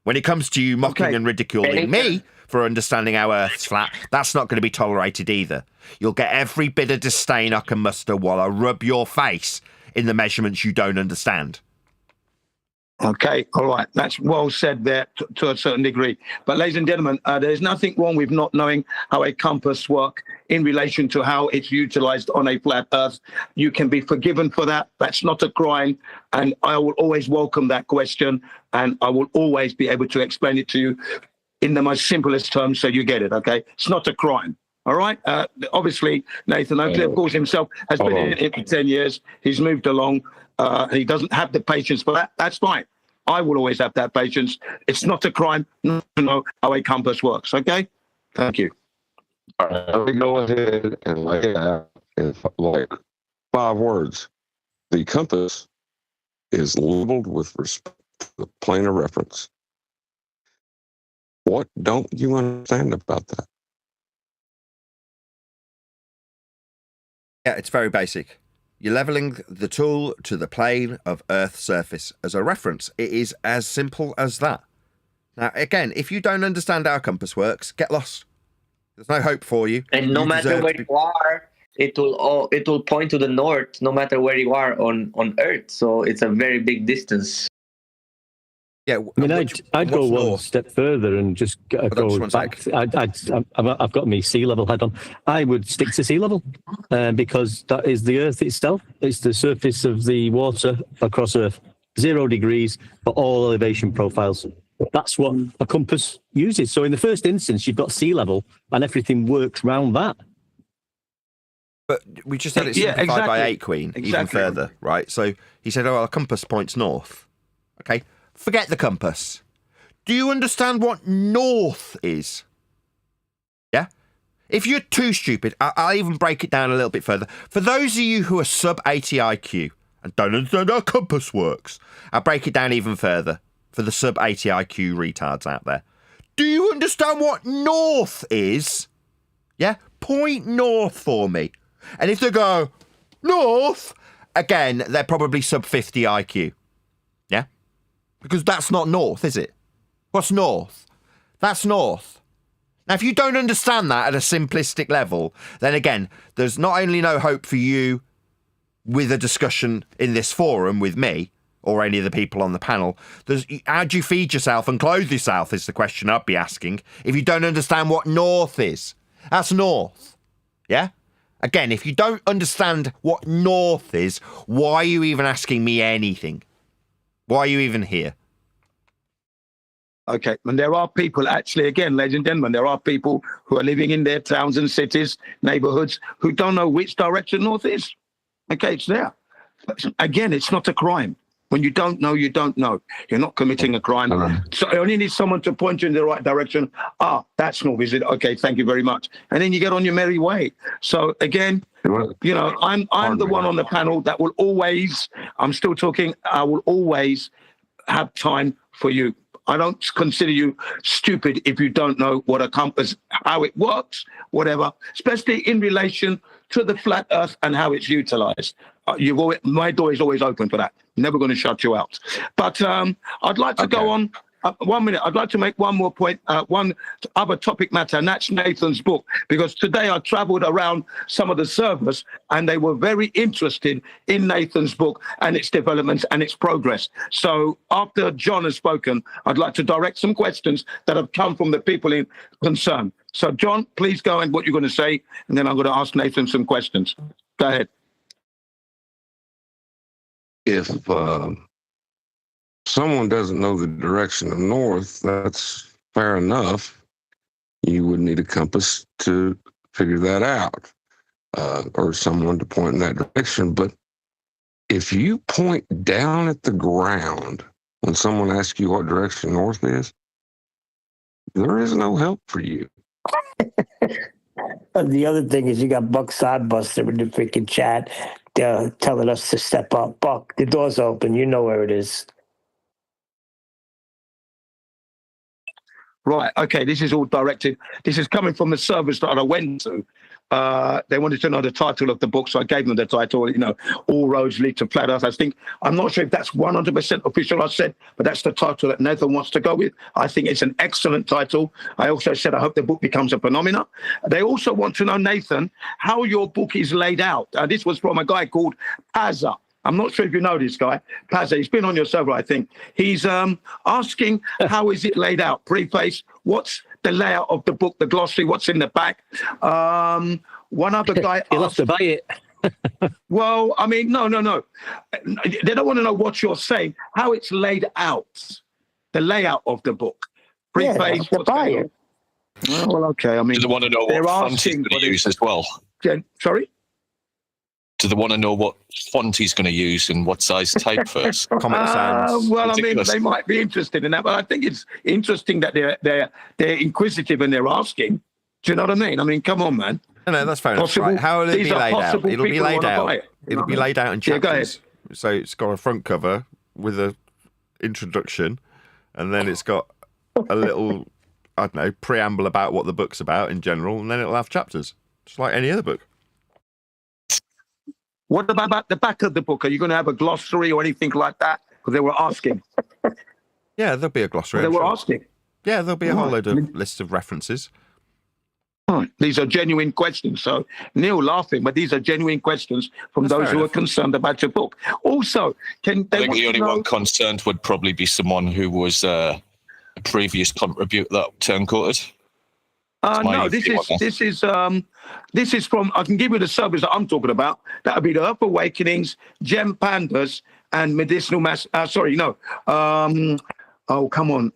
When it comes to you mocking and ridiculing me for understanding how Earth's flat, that's not going to be tolerated either. You'll get every bit of disdain I can muster while I rub your face in the measurements you don't understand. Okay, all right. That's well said there to a certain degree. But ladies and gentlemen, there's nothing wrong with not knowing how a compass works in relation to how it's utilized on a flat Earth. You can be forgiven for that. That's not a crime. And I will always welcome that question. And I will always be able to explain it to you in the most simplest terms so you get it, okay? It's not a crime. All right. Obviously, Nathan Oakley, of course, himself has been in it for 10 years. He's moved along. He doesn't have the patience for that. That's fine. I will always have that patience. It's not a crime not to know how a compass works. Okay? Thank you. All right, let me go ahead and lay it out in like 5 words. The compass is labeled with respect to the plane of reference. What don't you understand about that? Yeah, it's very basic. You're leveling the tool to the plane of Earth's surface as a reference. It is as simple as that. Now, again, if you don't understand how a compass works, get lost. There's no hope for you. And no matter where you are, it will point to the north, no matter where you are on Earth. So it's a very big distance. Yeah, I mean, I'd go one step further and just go back. I've got my sea level head on. I would stick to sea level because that is the Earth itself. It's the surface of the water across Earth. 0 degrees for all elevation profiles. That's what a compass uses. So in the first instance, you've got sea level and everything works around that. But we just had it simplified by 8 Queen, even further, right? So he said, oh, a compass points north. Okay. Forget the compass. Do you understand what north is? Yeah? If you're too stupid, I'll even break it down a little bit further. For those of you who are sub 80 IQ and don't understand how a compass works, I'll break it down even further for the sub 80 IQ retards out there. Do you understand what north is? Yeah? Point north for me. And if they go, north, again, they're probably sub 50 IQ. Yeah? Because that's not north, is it? What's north? That's north. Now, if you don't understand that at a simplistic level, then again, there's not only no hope for you with a discussion in this forum with me or any of the people on the panel. How do you feed yourself and clothe yourself is the question I'd be asking if you don't understand what north is. That's north. Yeah? Again, if you don't understand what north is, why are you even asking me anything? Why are you even here? Okay, and there are people actually, again, ladies and gentlemen, there are people who are living in their towns and cities, neighborhoods, who don't know which direction north is. Okay, it's there. Again, it's not a crime. When you don't know, you don't know. You're not committing a crime. So you only need someone to point you in the right direction. Ah, that's north, is it? Okay, thank you very much. And then you get on your merry way. So again, you know, I'm the one on the panel that will always, I'm still talking, I will always have time for you. I don't consider you stupid if you don't know what a compass, how it works, whatever, especially in relation to the flat Earth and how it's utilized. My door is always open for that. Never going to shut you out. But I'd like to go on. 1 minute. I'd like to make one more point, one other topic matter, and that's Nathan's book. Because today I traveled around some of the servers and they were very interested in Nathan's book and its developments and its progress. So after John has spoken, I'd like to direct some questions that have come from the people in concern. So John, please go and what you're going to say, and then I'm going to ask Nathan some questions. Go ahead. If someone doesn't know the direction of north, that's fair enough. You would need a compass to figure that out, or someone to point in that direction. But if you point down at the ground when someone asks you what direction north is, there is no help for you. The other thing is you got Buck Sodbuster in the freaking chat telling us to step up. Buck, the door's open. You know where it is. Right. Okay. This is all directed. This is coming from the servers that I went to. They wanted to know the title of the book, so I gave them the title. You know, All Roads Lead to Flat Earth. I'm not sure if that's 100% official. I said, but that's the title that Nathan wants to go with. I think it's an excellent title. I also said I hope the book becomes a phenomenon. They also want to know, Nathan, how your book is laid out. This was from a guy called Pazza. I'm not sure if you know this guy, Pazza. He's been on your server, I think. He's asking how is it laid out? Preface. What's the layout of the book, the glossary, what's in the back? One other guy You'll have to buy it. well, I mean, no. They don't want to know what you're saying, how it's laid out, the layout of the book. Preface, to buy it. Well, okay. I mean, do they want to know what font he's going to use as well? Sorry? Do they want to know what font he's going to use and what size typeface? Comic Sans. Well, ridiculous. I mean, they might be interested in that, but I think it's interesting that they're inquisitive and they're asking. Do you know what I mean? I mean, come on, man. No, that's fair enough. Possible- Right. How will it these be are laid out? possible It'll be people who laid wanna out. buy it. It'll be laid out in Yeah, go ahead. chapters. So it's got a front cover with a introduction, and then it's got a little, I don't know, preamble about what the book's about in general, and then it'll have chapters, just like any other book. What about the back of the book? Are you going to have a glossary or anything like that? Because they were asking. Yeah, there'll be a glossary. They I'm were sure. asking. Yeah, there'll be a whole Right. load of lists of references. Right. These are genuine questions. So Neil laughing, but these are genuine questions from That's those fair who are enough. concerned about your book. Also, can I they think want the to only know? one concerned would probably be someone who was a previous contributor that turncoated. my No, view on that. this is from. I can give you the servers that I'm talking about. That would be the Earth Awakenings, Gem Pandas, and Medicinal Mass. Oh, come on.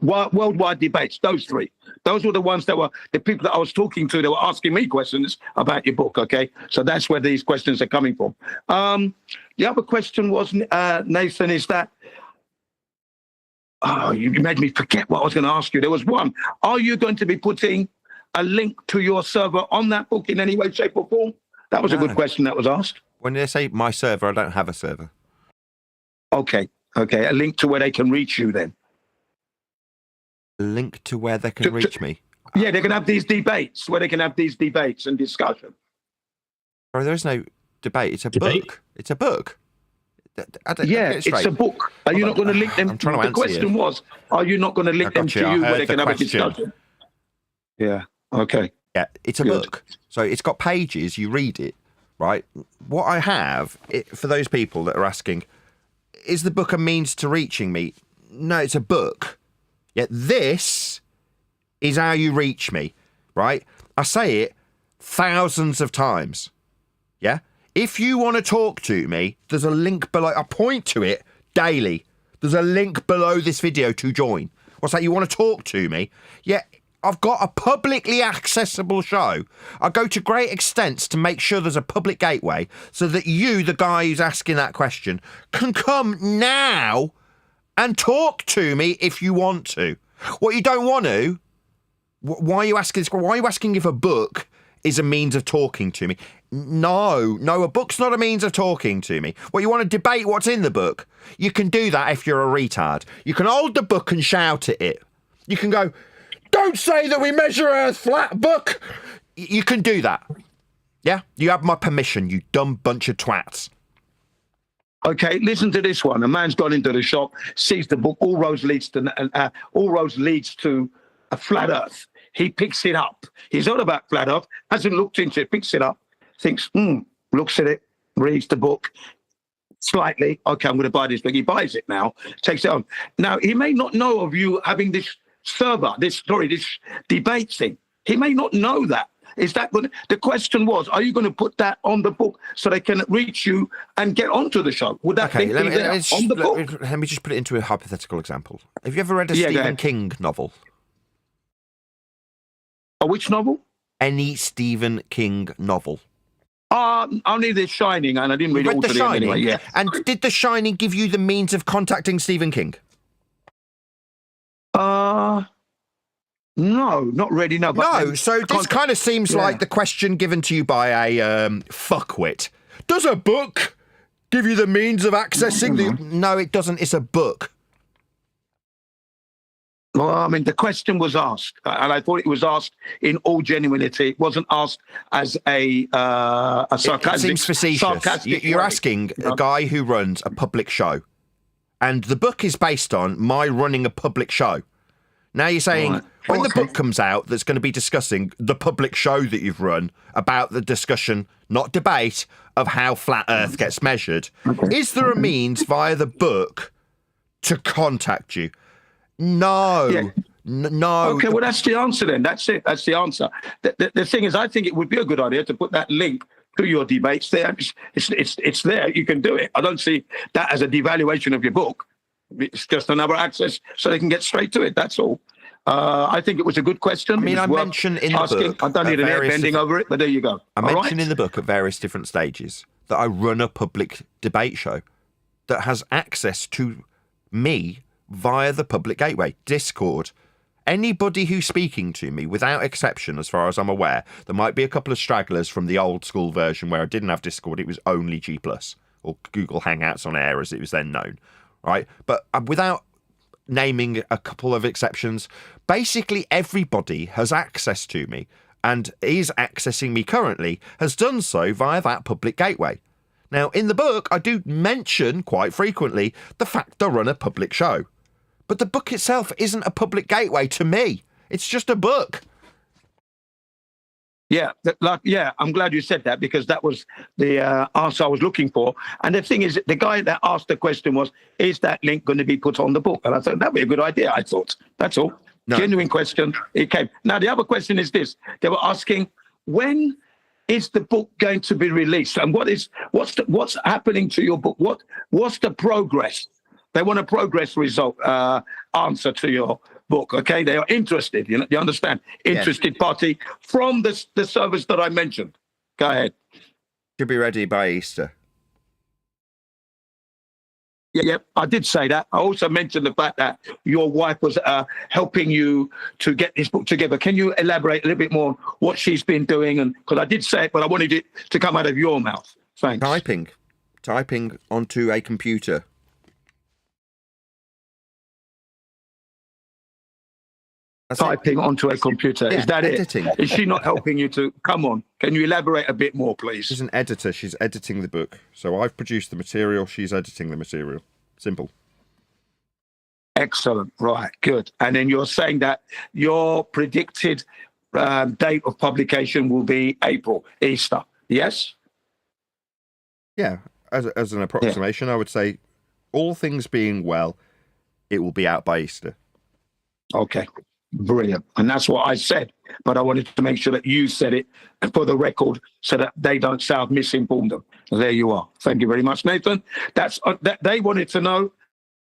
Worldwide Debates. Those three. Those were the ones that were the people that I was talking to. They were asking me questions about your book. Okay, so that's where these questions are coming from. The other question was, Nathan, is that. Oh, you made me forget what I was going to ask you. There was one. Are you going to be putting a link to your server on that book in any way, shape, or form? That was a good question that was asked. When they say my server, I don't have a server. Okay. A link to where they can reach you then. A link to where they can reach me. Yeah, they can have these debates, where they can have these debates and discussion. Oh, there is no debate. It's a Debate? book. It's a book. Yeah, it's a book. Are you not going to link them? I'm trying to The answer question was, are you not going to link I them got to you. I you where heard they can the have a question. discussion? Yeah. Okay. Yeah, it's a Good. book. So it's got pages. You read it, right? What I have, for those people that are asking, is the book a means to reaching me? No, it's a book. Yet this is how you reach me, right? I say it thousands of times. Yeah? If you want to talk to me, there's a link below. I point to it daily. There's a link below this video to join. What's that? You want to talk to me? Yeah, I've got a publicly accessible show. I go to great extents to make sure there's a public gateway so that you, the guy who's asking that question, can come now and talk to me if you want to. What you don't want to, why are you asking this? Why are you asking if a book is a means of talking to me? No, a book's not a means of talking to me. Well, you want to debate what's in the book? You can do that if you're a retard. You can hold the book and shout at it. You can go, don't say that we measure Earth flat, book. You can do that. Yeah? You have my permission, you dumb bunch of twats. Okay, listen to this one. A man's gone into the shop, sees the book, All Roads Leads to a Flat Earth. He picks it up. He's all about Flat Earth, hasn't looked into it, picks it up, thinks, looks at it, reads the book slightly. Okay, I'm going to buy this book. He buys it now, takes it on. Now, he may not know of you having this server, this debate thing. He may not know that. Is that good? The question was, are you going to put that on the book so they can reach you and get onto the show? Would that be there on the book? Let me just put it into a hypothetical example. Have you ever read a Yeah, go Stephen ahead. King novel? Which novel? Any Stephen King novel? Only The Shining, and I didn't read You all read The to the end Shining? anyway. Yeah. And did The Shining give you the means of contacting Stephen King? No, not really. No. But No, then so this kind of seems like the question given to you by a fuckwit. Does a book give you the means of accessing the... No, it doesn't. It's a book. Well, I mean, the question was asked, and I thought it was asked in all genuinity. It wasn't asked as a sarcastic. It seems facetious. You're asking a guy who runs a public show, and the book is based on my running a public show. Now you're saying when the book comes out that's going to be discussing the public show that you've run about the discussion, not debate, of how flat Earth gets measured, is there a means via the book to contact you? No. Yeah. No. Okay, well, that's the answer then. That's it. That's the answer. The thing is, I think it would be a good idea to put that link to your debates there. It's there. You can do it. I don't see that as a devaluation of your book. It's just another access so they can get straight to it. That's all. I think it was a good question. I mean, I mentioned in the book... I don't need an air bending over it, but there you go. I mentioned in the book at various different stages that I run a public debate show that has access to me via the public gateway, Discord. Anybody who's speaking to me, without exception, as far as I'm aware, there might be a couple of stragglers from the old school version where I didn't have Discord, it was only G+, or Google Hangouts on Air as it was then known, right? But without naming a couple of exceptions, basically everybody has access to me and is accessing me currently, has done so via that public gateway. Now, in the book, I do mention quite frequently the fact I run a public show. But the book itself isn't a public gateway to me. It's just a book. Yeah, I'm glad you said that because that was the answer I was looking for. And the thing is, the guy that asked the question was, is that link going to be put on the book? And I thought, that'd be a good idea, I thought. That's all. No. Genuine question. It came. Now, the other question is this. They were asking, when is the book going to be released? And what's happening to your book? What's the progress? They want a progress result answer to your book. Okay, they are interested. You understand? Interested party from the service that I mentioned. Go ahead. Should be ready by Easter. Yeah, I did say that. I also mentioned the fact that your wife was helping you to get this book together. Can you elaborate a little bit more on what she's been doing? And because I did say it, but I wanted it to come out of your mouth. Thanks. Typing onto a computer. Typing onto a computer. Yeah, is that editing. it? Is she not helping you to... Come on. Can you elaborate a bit more, please? She's an editor. She's editing the book. So I've produced the material. She's editing the material. Simple. Excellent. Right. Good. And then you're saying that your predicted date of publication will be April, Easter. Yes? Yeah. As an approximation, I would say all things being well, it will be out by Easter. Okay. Brilliant. And that's what I said. But I wanted to make sure that you said it for the record so that they don't sound misinformed. There you are. Thank you very much, Nathan. That's that they wanted to know.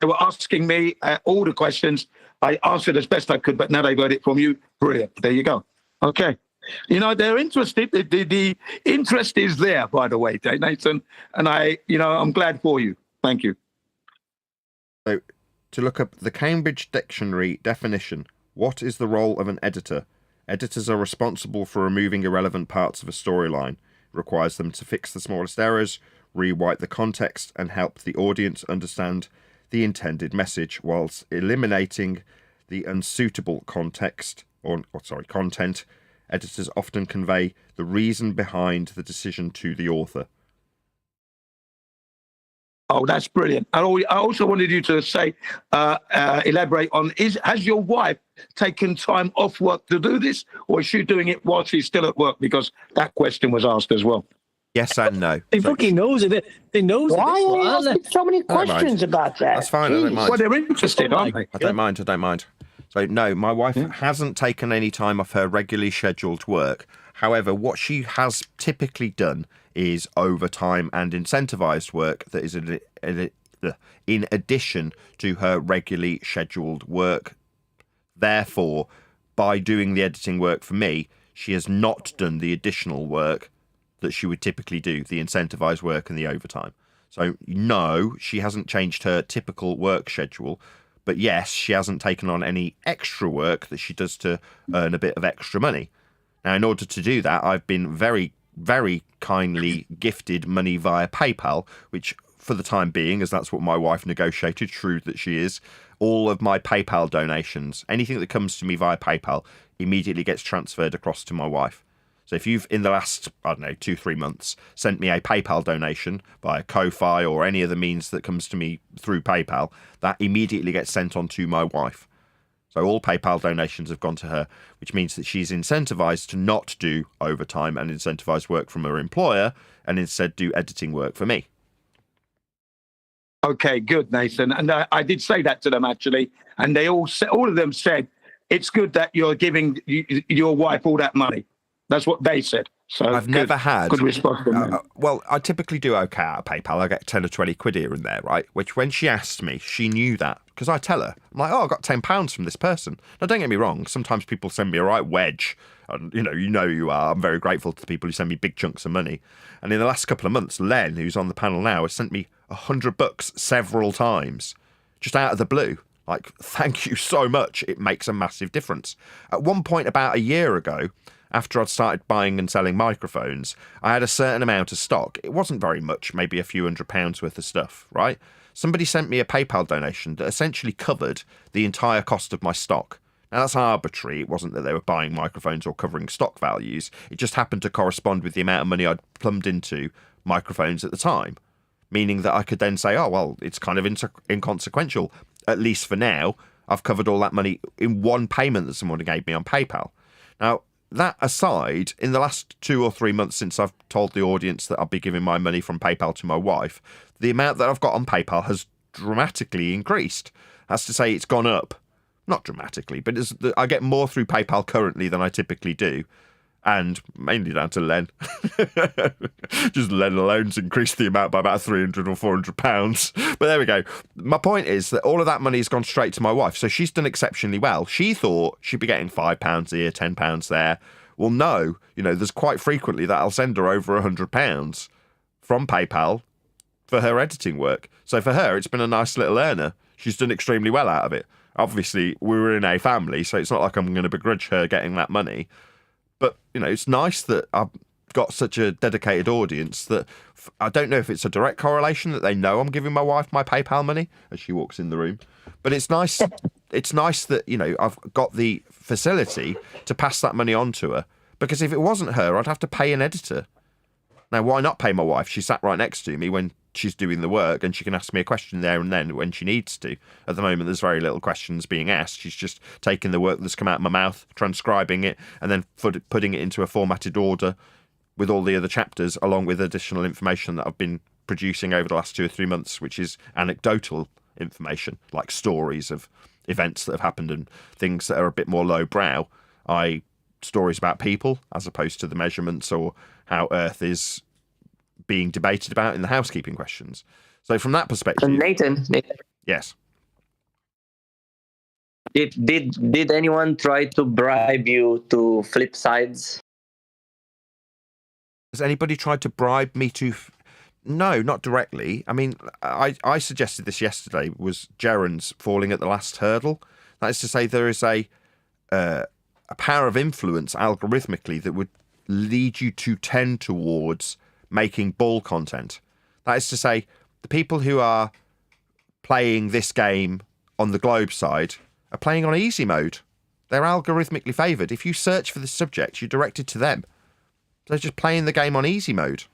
They were asking me all the questions. I answered as best I could, but now they've heard it from you. Brilliant. There you go. Okay. They're interested. The interest is there, by the way, Nathan. And I'm glad for you. Thank you. So to look up the Cambridge Dictionary definition, what is the role of an editor? Editors are responsible for removing irrelevant parts of a storyline. It requires them to fix the smallest errors, rewrite the context, and help the audience understand the intended message, whilst eliminating the unsuitable content. Editors often convey the reason behind the decision to the author. Oh, that's brilliant. I also wanted you to say, elaborate on, has your wife taken time off work to do this, or is she doing it while she's still at work? Because that question was asked as well. Yes and no. He fucking knows it. They knows Why it. are you asking so many questions about that? That's fine. I don't mind. Well, they're interested, aren't they? I don't mind. So, no, my wife hasn't taken any time off her regularly scheduled work. However, what she has typically done is overtime and incentivized work that is in addition to her regularly scheduled work. Therefore, by doing the editing work for me, she has not done the additional work that she would typically do, the incentivized work and the overtime. So, no, she hasn't changed her typical work schedule, But yes, she hasn't taken on any extra work that she does to earn a bit of extra money. Now, in order to do that, I've been very, very kindly gifted money via PayPal, which for the time being, as that's what my wife negotiated, shrewd that she is, all of my PayPal donations, anything that comes to me via PayPal, immediately gets transferred across to my wife. So if you've, in the last, I don't know, 2-3 months, sent me a PayPal donation via Ko-Fi or any other means that comes to me through PayPal, that immediately gets sent on to my wife. So all PayPal donations have gone to her, which means that she's incentivized to not do overtime and incentivized work from her employer and instead do editing work for me. Okay, good, Nathan. And I did say that to them, actually. And they all of them said, it's good that you're giving your wife all that money. That's what they said. So I've never had. Good response from them. Well, I typically do okay out of PayPal. I get 10 or 20 quid here and there, right? Which when she asked me, she knew that because I tell her, I'm like, oh, I got £10 from this person. Now, don't get me wrong. Sometimes people send me a right wedge. And, you know you are. I'm very grateful to the people who send me big chunks of money. And in the last couple of months, Len, who's on the panel now, has sent me $100 several times, just out of the blue. Like, thank you so much. It makes a massive difference. At one point about a year ago, after I'd started buying and selling microphones, I had a certain amount of stock. It wasn't very much, maybe a few £100 worth of stuff, right? Somebody sent me a PayPal donation that essentially covered the entire cost of my stock. Now, that's arbitrary. It wasn't that they were buying microphones or covering stock values. It just happened to correspond with the amount of money I'd plumbed into microphones at the time, meaning that I could then say, oh, well, it's kind of inconsequential. At least for now, I've covered all that money in one payment that someone gave me on PayPal. Now, that aside, in the last 2 or 3 months since I've told the audience that I'll be giving my money from PayPal to my wife, the amount that I've got on PayPal has dramatically increased. That's to say, it's gone up. Not dramatically, but I get more through PayPal currently than I typically do. And mainly down to Len. Just Len alone's increased the amount by about £300 or £400. But there we go. My point is that all of that money has gone straight to my wife. So she's done exceptionally well. She thought she'd be getting £5 here, £10 there. Well, no. There's quite frequently that I'll send her over £100 from PayPal for her editing work. So for her, it's been a nice little earner. She's done extremely well out of it. Obviously, we were in a family, so it's not like I'm going to begrudge her getting that money. But, it's nice that I've got such a dedicated audience that I don't know if it's a direct correlation that they know I'm giving my wife my PayPal money as she walks in the room. But it's nice. It's nice that, I've got the facility to pass that money on to her. Because if it wasn't her, I'd have to pay an editor. Now, why not pay my wife? She sat right next to me when she's doing the work and she can ask me a question there and then when she needs to. At the moment, there's very little questions being asked. She's just taking the work that's come out of my mouth, transcribing it, and then putting it into a formatted order with all the other chapters, along with additional information that I've been producing over the last 2 or 3 months, which is anecdotal information, like stories of events that have happened and things that are a bit more lowbrow. Stories about people as opposed to the measurements or how Earth is being debated about in the housekeeping questions. So from that perspective, Nathan, yes. Did anyone try to bribe you to flip sides? Has anybody tried to bribe me to? No, not directly. I mean, I suggested this yesterday. Was Gerrans falling at the last hurdle? That is to say, there is a power of influence algorithmically that would lead you to tend towards making bull content. That is to say, the people who are playing this game on the Globe side are playing on easy mode. They're algorithmically favoured. If you search for the subject, you're directed to them. They're just playing the game on easy mode.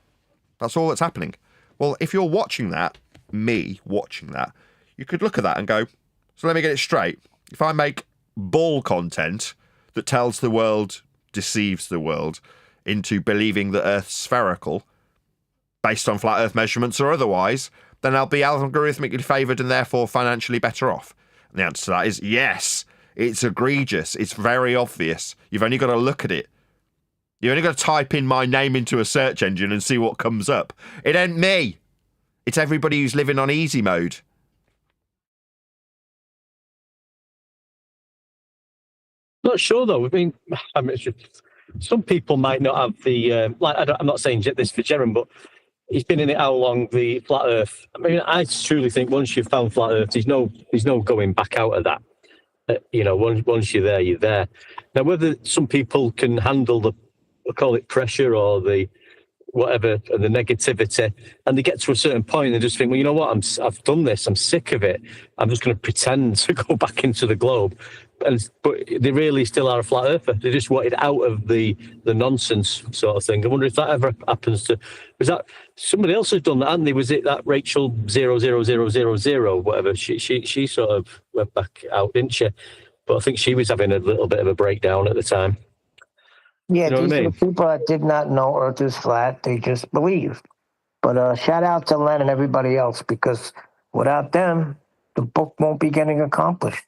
That's all that's happening. Well, if you're watching that, me watching that, you could look at that and go, so let me get it straight. If I make bull content that tells the world, deceives the world into believing that Earth's spherical, based on flat Earth measurements or otherwise, then I'll be algorithmically favoured and therefore financially better off. And the answer to that is yes. It's egregious. It's very obvious. You've only got to look at it. You've only got to type in my name into a search engine and see what comes up. It ain't me. It's everybody who's living on easy mode. Not sure though. I mean, some people might not have the I'm not saying this for Jerem, but he's been in it how long? The flat Earth. I mean, I truly think once you've found flat Earth, there's no going back out of that. Once you're there, you're there. Now, whether some people can handle the, we'll call it pressure or the whatever, and the negativity, and they get to a certain point and just think, well, you know what, I've done this, I'm sick of it, I'm just going to pretend to go back into the globe. But they really still are a flat earther. They just wanted out of the nonsense sort of thing. I wonder if that ever happens to. Was that somebody else has done that, hadn't they? Was it that Rachel 00000 whatever? She sort of went back out, didn't she? But I think she was having a little bit of a breakdown at the time. Yeah, You know these what I are mean? the people that did not know Earth is flat. They just believed. But shout out to Len and everybody else, because without them, the book won't be getting accomplished.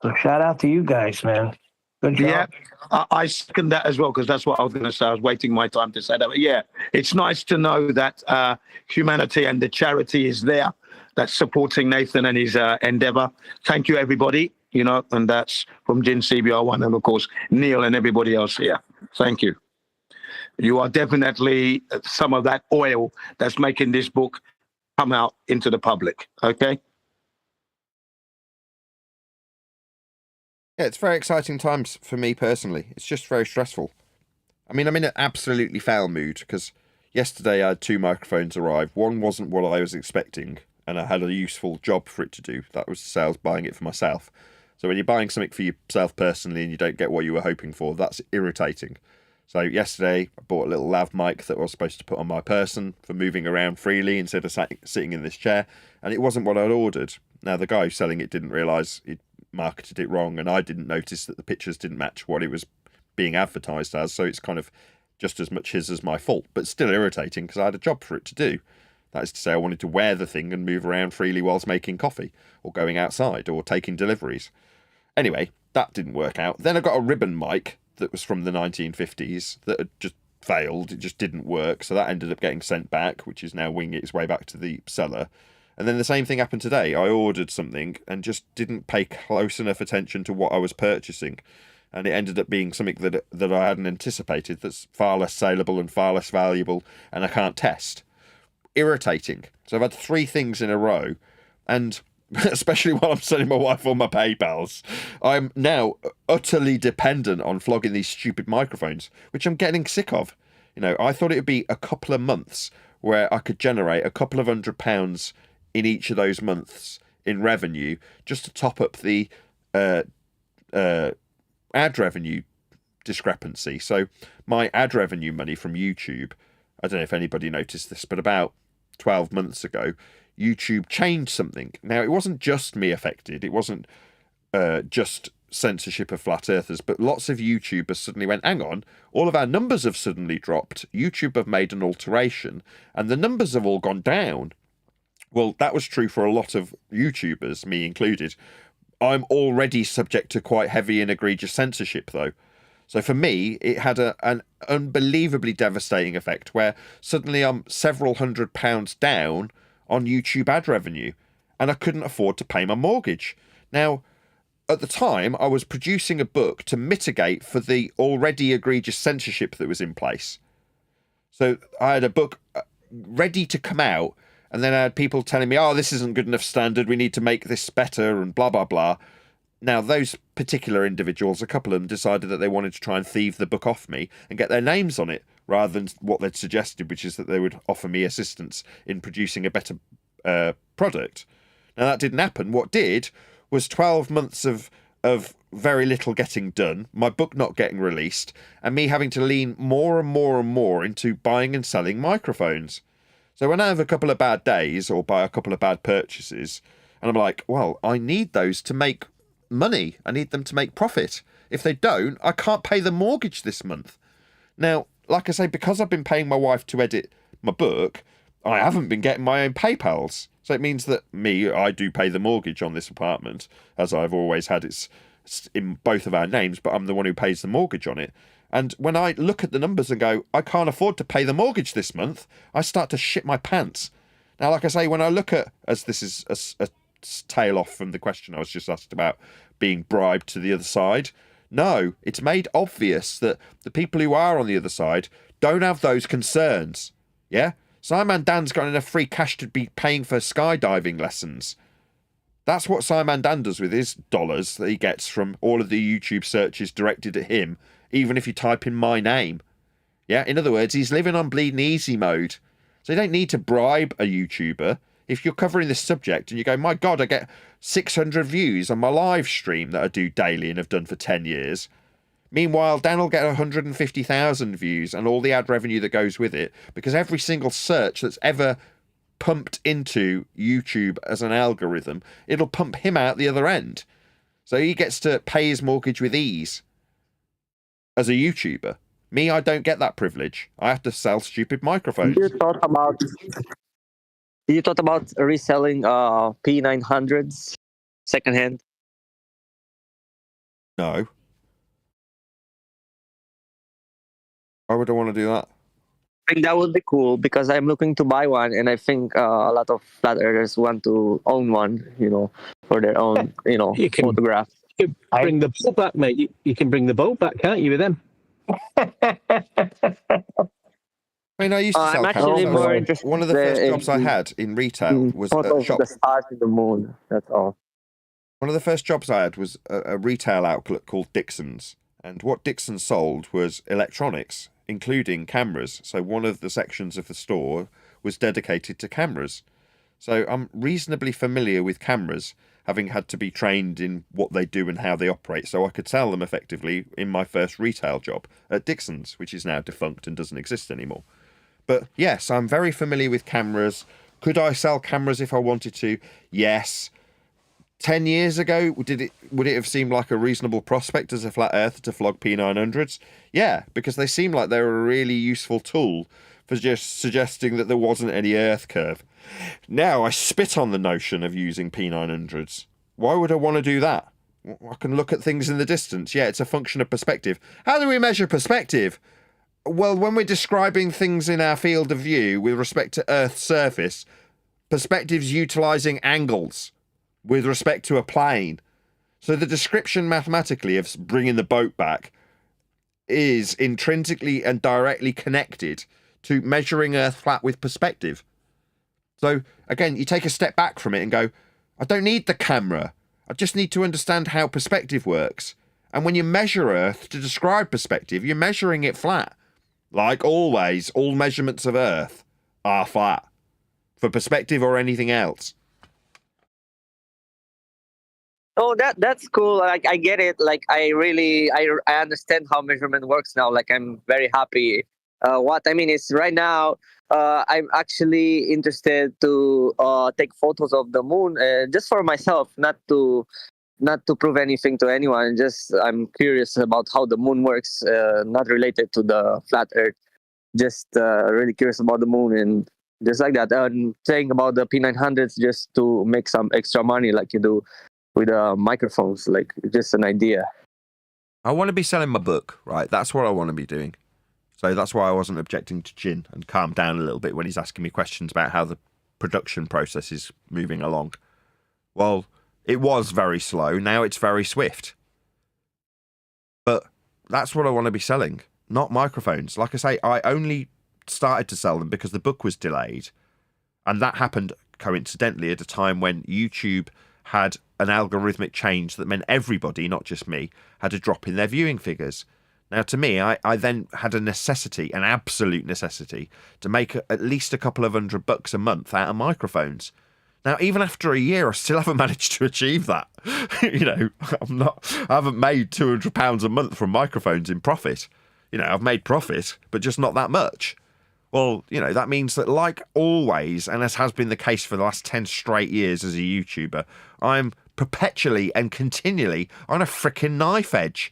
So shout out to you guys, man. Good job. Yeah, I second that as well, because that's what I was going to say. I was waiting my time to say that. But yeah, it's nice to know that humanity and the charity is there that's supporting Nathan and his endeavor. Thank you, everybody. And that's from Jin CBR1 and, of course, Neil and everybody else here. Thank you. You are definitely some of that oil that's making this book come out into the public. Okay? Yeah, it's very exciting times for me personally. It's just very stressful. I mean, I'm in an absolutely foul mood because yesterday I had 2 microphones arrive. One wasn't what I was expecting, and I had a useful job for it to do. That was sales, buying it for myself. So when you're buying something for yourself personally and you don't get what you were hoping for, that's irritating. So yesterday I bought a little lav mic that I was supposed to put on my person for moving around freely instead of sitting in this chair, and it wasn't what I'd ordered. Now the guy who's selling it didn't realise he'd marketed it wrong, and I didn't notice that the pictures didn't match what it was being advertised as, so it's kind of just as much his as my fault, but still irritating because I had a job for it to do. That is to say, I wanted to wear the thing and move around freely whilst making coffee or going outside or taking deliveries. Anyway, that didn't work out. Then I got a ribbon mic that was from the 1950s that had just failed. It just didn't work, so that ended up getting sent back, which is now winging its way back to the seller. And then the same thing happened today. I ordered something and just didn't pay close enough attention to what I was purchasing. And it ended up being something that I hadn't anticipated, that's far less saleable and far less valuable, and I can't test. Irritating. So I've had 3 things in a row, and especially while I'm sending my wife all my PayPals, I'm now utterly dependent on flogging these stupid microphones, which I'm getting sick of. I thought it would be a couple of months where I could generate a couple of £100 in each of those months in revenue, just to top up the ad revenue discrepancy. So my ad revenue money from YouTube, I don't know if anybody noticed this, but about 12 months ago, YouTube changed something. Now, it wasn't just me affected. It wasn't just censorship of flat earthers, but lots of YouTubers suddenly went, hang on, all of our numbers have suddenly dropped. YouTube have made an alteration and the numbers have all gone down. Well, that was true for a lot of YouTubers, me included. I'm already subject to quite heavy and egregious censorship, though. So for me, it had an unbelievably devastating effect where suddenly I'm several £100s down on YouTube ad revenue, and I couldn't afford to pay my mortgage. Now, at the time, I was producing a book to mitigate for the already egregious censorship that was in place. So I had a book ready to come out, and then I had people telling me, oh, this isn't good enough standard, we need to make this better, and blah, blah, blah. Now, those particular individuals, a couple of them decided that they wanted to try and thieve the book off me and get their names on it, rather than what they'd suggested, which is that they would offer me assistance in producing a better product. Now, that didn't happen. What did was 12 months of very little getting done, my book not getting released, and me having to lean more and more and more into buying and selling microphones. So when I have a couple of bad days or buy a couple of bad purchases, and I'm like, well, I need those to make money. I need them to make profit. If they don't, I can't pay the mortgage this month. Now, like I say, because I've been paying my wife to edit my book, I haven't been getting my own PayPals. So it means that I do pay the mortgage on this apartment, as I've always had. It's in both of our names, but I'm the one who pays the mortgage on it. And when I look at the numbers and go, I can't afford to pay the mortgage this month, I start to shit my pants. Now, like I say, when I look at, as this is a tail off from the question I was just asked about being bribed to the other side, no, it's made obvious that the people who are on the other side don't have those concerns. Yeah? Simon Dan's got enough free cash to be paying for skydiving lessons. That's what Simon Dan does with his dollars that he gets from all of the YouTube searches directed at him, even if you type in my name. Yeah, in other words, he's living on bleeding easy mode. So you don't need to bribe a YouTuber. If you're covering this subject and you go, my God, I get 600 views on my live stream that I do daily and have done for 10 years. Meanwhile, Dan will get 150,000 views and all the ad revenue that goes with it, because every single search that's ever pumped into YouTube as an algorithm, it'll pump him out the other end. So he gets to pay his mortgage with ease as a YouTuber. Me, I don't get that privilege. I have to sell stupid microphones. You thought about reselling P900s secondhand? No. Why would I want to do that? I think that would be cool because I'm looking to buy one, and I think a lot of flat earthers want to own one, for their own, You can- photograph. You can bring the boat back, mate. You can bring the boat back, can't you, with them? I mean, I used to I'm sell actually cameras. more interested One of the first in- jobs I had in retail was Photos a of shop. the stars in the moon. That's all. One of the first jobs I had was a retail outlet called Dixon's. And what Dixon sold was electronics, including cameras. So one of the sections of the store was dedicated to cameras. So I'm reasonably familiar with cameras, having had to be trained in what they do and how they operate, so I could sell them effectively in my first retail job at Dixon's, which is now defunct and doesn't exist anymore. But yes, I'm very familiar with cameras. Could I sell cameras if I wanted to? Yes. 10 years ago, would it have seemed like a reasonable prospect as a flat earther to flog P900s? Yeah, because they seem like they're a really useful tool for just suggesting that there wasn't any earth curve. Now I spit on the notion of using P900s. Why would I want to do that? I can look at things in the distance. Yeah, it's a function of perspective. How do we measure perspective? Well, when we're describing things in our field of view with respect to Earth's surface, perspective's utilising angles with respect to a plane. So the description mathematically of bringing the boat back is intrinsically and directly connected to measuring Earth flat with perspective. So again, you take a step back from it and go, I don't need the camera. I just need to understand how perspective works. And when you measure Earth to describe perspective, you're measuring it flat. Like always, all measurements of Earth are flat for perspective or anything else. Oh, that's cool. Like I get it. Like I understand how measurement works now. Like I'm very happy. What I mean is right now, I'm actually interested to take photos of the moon just for myself, not to prove anything to anyone. Just I'm curious about how the moon works, not related to the flat Earth. Just really curious about the moon and just like that. And saying about the P900s just to make some extra money, like you do with microphones, like just an idea. I want to be selling my book, right? That's what I want to be doing. So that's why I wasn't objecting to Jin and calmed down a little bit when he's asking me questions about how the production process is moving along. Well, it was very slow. Now it's very swift. But that's what I want to be selling, not microphones. Like I say, I only started to sell them because the book was delayed. And that happened coincidentally at a time when YouTube had an algorithmic change that meant everybody, not just me, had a drop in their viewing figures. Now, to me, I then had a necessity, an absolute necessity, to make at least a couple of $100 a month out of microphones. Now, even after a year, I still haven't managed to achieve that. I haven't made £200 a month from microphones in profit. I've made profit, but just not that much. Well, that means that, like always, and as has been the case for the last 10 straight years as a YouTuber, I'm perpetually and continually on a freaking knife edge,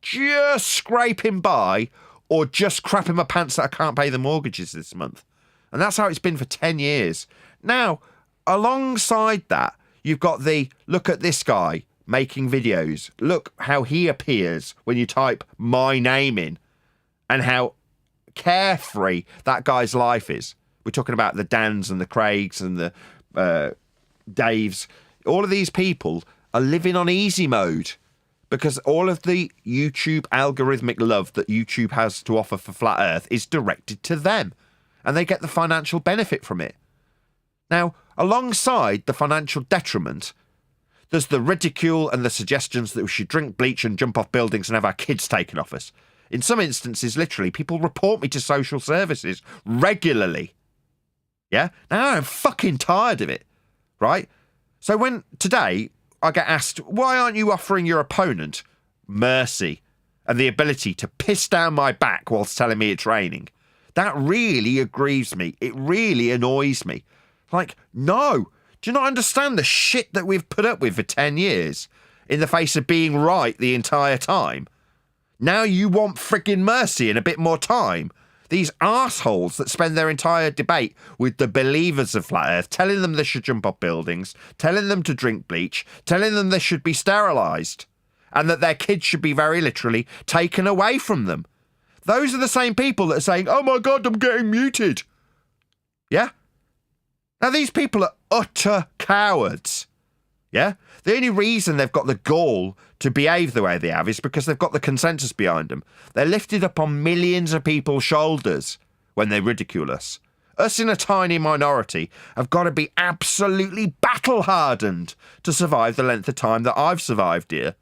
just scraping by or just crapping my pants that I can't pay the mortgages this month. And that's how it's been for 10 years. Now, alongside that, you've got the look at this guy making videos. Look how he appears when you type my name in and how carefree that guy's life is. We're talking about the Dans and the Craigs and the Daves. All of these people are living on easy mode because all of the YouTube algorithmic love that YouTube has to offer for Flat Earth is directed to them. and they get the financial benefit from it. Now, alongside the financial detriment, there's the ridicule and the suggestions that we should drink bleach and jump off buildings and have our kids taken off us. In some instances, literally, people report me to social services regularly. Yeah? Now I'm fucking tired of it, right? So when today I get asked, why aren't you offering your opponent mercy and the ability to piss down my back whilst telling me it's raining? That really aggrieves me. It really annoys me. Like, no. Do you not understand the shit that we've put up with for 10 years in the face of being right the entire time? Now you want friggin' mercy and a bit more time. These arseholes that spend their entire debate with the believers of Flat Earth, telling them they should jump off buildings, telling them to drink bleach, telling them they should be sterilised, and that their kids should be very literally taken away from them. Those are the same people that are saying, oh my God, I'm getting muted. Yeah? Now, these people are utter cowards. Yeah? The only reason they've got the gall to behave the way they have is because they've got the consensus behind them. They're lifted up on millions of people's shoulders when they ridicule us. Us in a tiny minority have got to be absolutely battle-hardened to survive the length of time that I've survived here.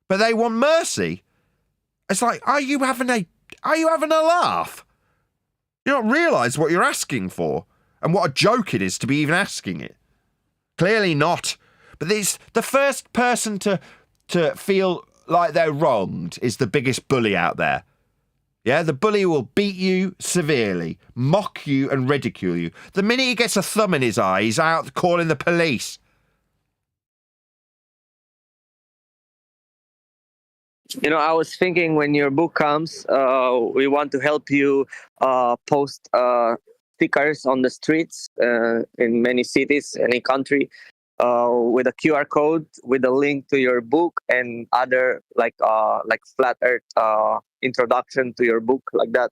But they want mercy. It's like, are you having a laugh? You don't realise what you're asking for and what a joke it is to be even asking it. Clearly not. But the first person to feel like they're wronged is the biggest bully out there. Yeah, the bully will beat you severely, mock you and ridicule you. The minute he gets a thumb in his eye, he's out calling the police. You know, I was thinking when your book comes, we want to help you post stickers on the streets in many cities, any country, with a QR code with a link to your book and other like Flat Earth introduction to your book, like that.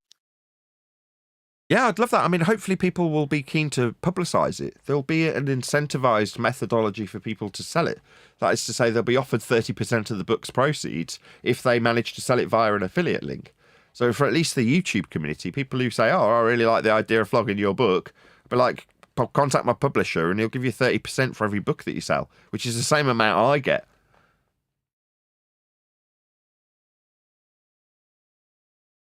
Yeah, I'd love that. I mean, hopefully people will be keen to publicise it. There'll be an incentivised methodology for people to sell it. That is to say, they'll be offered 30% of the book's proceeds if they manage to sell it via an affiliate link. So for at least the YouTube community, people who say, oh, I really like the idea of flogging your book, but like, contact my publisher and he'll give you 30% for every book that you sell, which is the same amount I get.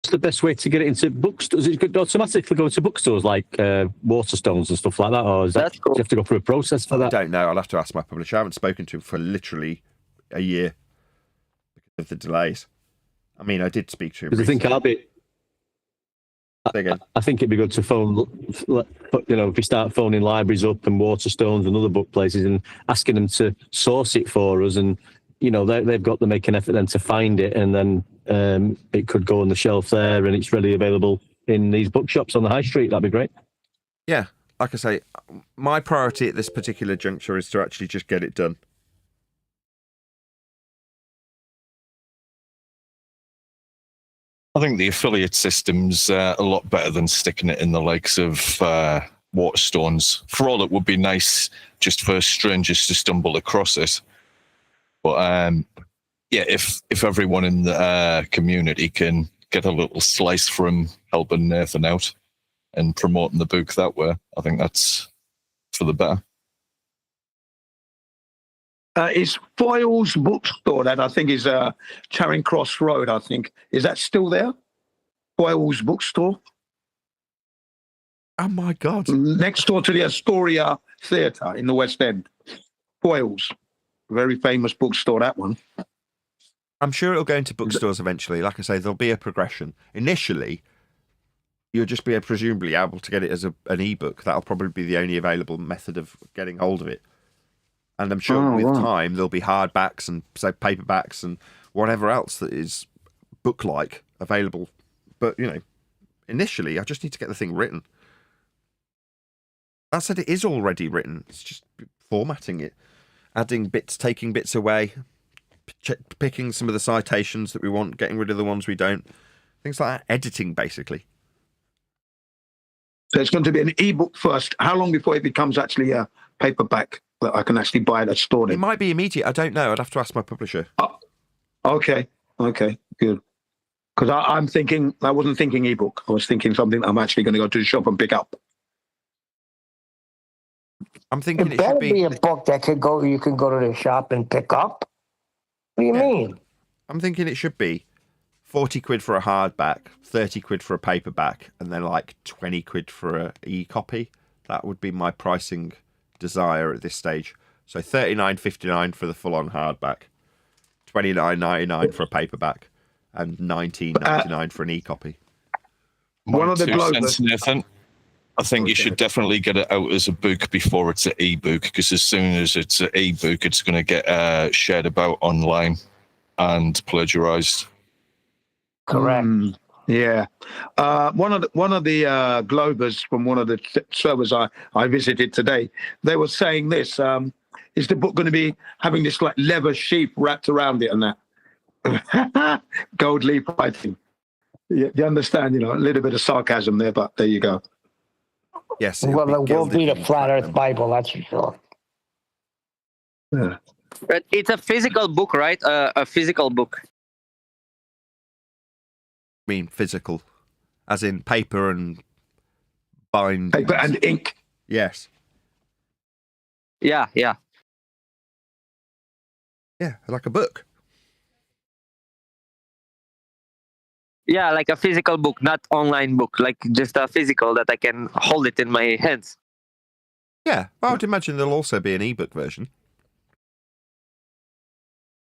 What's the best way to get it into bookstores? Does it automatically go into bookstores like Waterstones and stuff like that? Or is that, Cool. do you have to go through a process for that? I don't know. I'll have to ask my publisher. I haven't spoken to him for literally a year because of the delays. I mean, I did speak to him. Because I think I think it'd be good to phone, if we start phoning libraries up and Waterstones and other book places and asking them to source it for us, and they've got to make an effort then to find it, and then it could go on the shelf there and it's readily available in these bookshops on the high street. That'd be great. Yeah, like I say, my priority at this particular juncture is to actually just get it done. I think the affiliate system's a lot better than sticking it in the likes of Waterstones. For all, it would be nice just for strangers to stumble across it. But yeah, if everyone in the community can get a little slice from helping Nathan out and promoting the book that way, I think that's for the better. It's Foyle's bookstore that I think is Charing Cross Road, I think. Is that still there? Foyle's bookstore? Oh my God. Next door to the Astoria Theatre in the West End. Foyle's. Very famous bookstore, that one. I'm sure it'll go into bookstores eventually. Like I say, there'll be a progression. Initially, you'll just be presumably able to get it as an ebook. That'll probably be the only available method of getting hold of it. And I'm sure with time, there'll be hardbacks and paperbacks and whatever else that is book-like available. But, initially, I just need to get the thing written. That said, it is already written. It's just formatting it, adding bits, taking bits away, picking some of the citations that we want, getting rid of the ones we don't. Things like that. Editing, basically. So it's going to be an ebook first. How long before it becomes actually a paperback that I can actually buy that's stored in? It might be immediate. I don't know. I'd have to ask my publisher. Oh, okay, good. Because I'm thinking, I wasn't thinking ebook. I was thinking something I'm actually going to go to the shop and pick up. I'm thinking It it better should be be. a book that you can go to the shop and pick up. What do you Yeah. mean? I'm thinking it should be 40 quid for a hardback, 30 quid for a paperback, and then like 20 quid for a e-copy. That would be my pricing desire at this stage. So 39.59 for the full-on hardback, 29.99 for a paperback, and 19.99 for an e-copy. One My of the 2 Globers- cents, Nathan. I think you should definitely get it out as a book before it's an ebook, because as soon as it's an ebook, it's going to get shared about online and plagiarized. Correct. Yeah. One of the Globers from one of the servers I visited today, they were saying this. Is the book going to be having this like leather sheath wrapped around it and that? Gold leaf writing. You understand, a little bit of sarcasm there, but there you go. Yes, Well, it will be the gilded Flat Earth platinum. Bible, that's for sure. Yeah. But it's a physical book, right? A physical book. I mean physical, as in paper and bind. Paper and ink. Yes. Yeah. Yeah, like a book. Yeah, like a physical book, not online book, like just a physical that I can hold it in my hands. Yeah, well, I would imagine there'll also be an ebook version.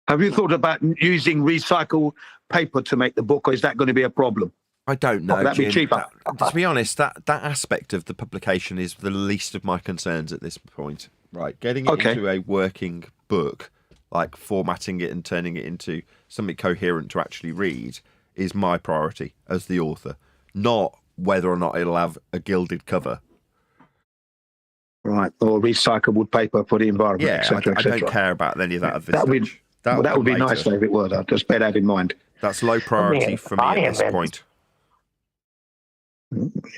Have you thought about using recycled paper to make the book, or is that going to be a problem? I don't know. That'd be Jim. cheaper. To be honest, that aspect of the publication is the least of my concerns at this point. Right, getting it into a working book, like formatting it and turning it into something coherent to actually read, is my priority as the author, not whether or not it'll have a gilded cover. Right, or recyclable paper for the environment, Yeah, etc., I don't etc. care about any of that at this That would stage. that would be come nice later. if it were. Though. Just bear that in mind. That's low priority for me at this point.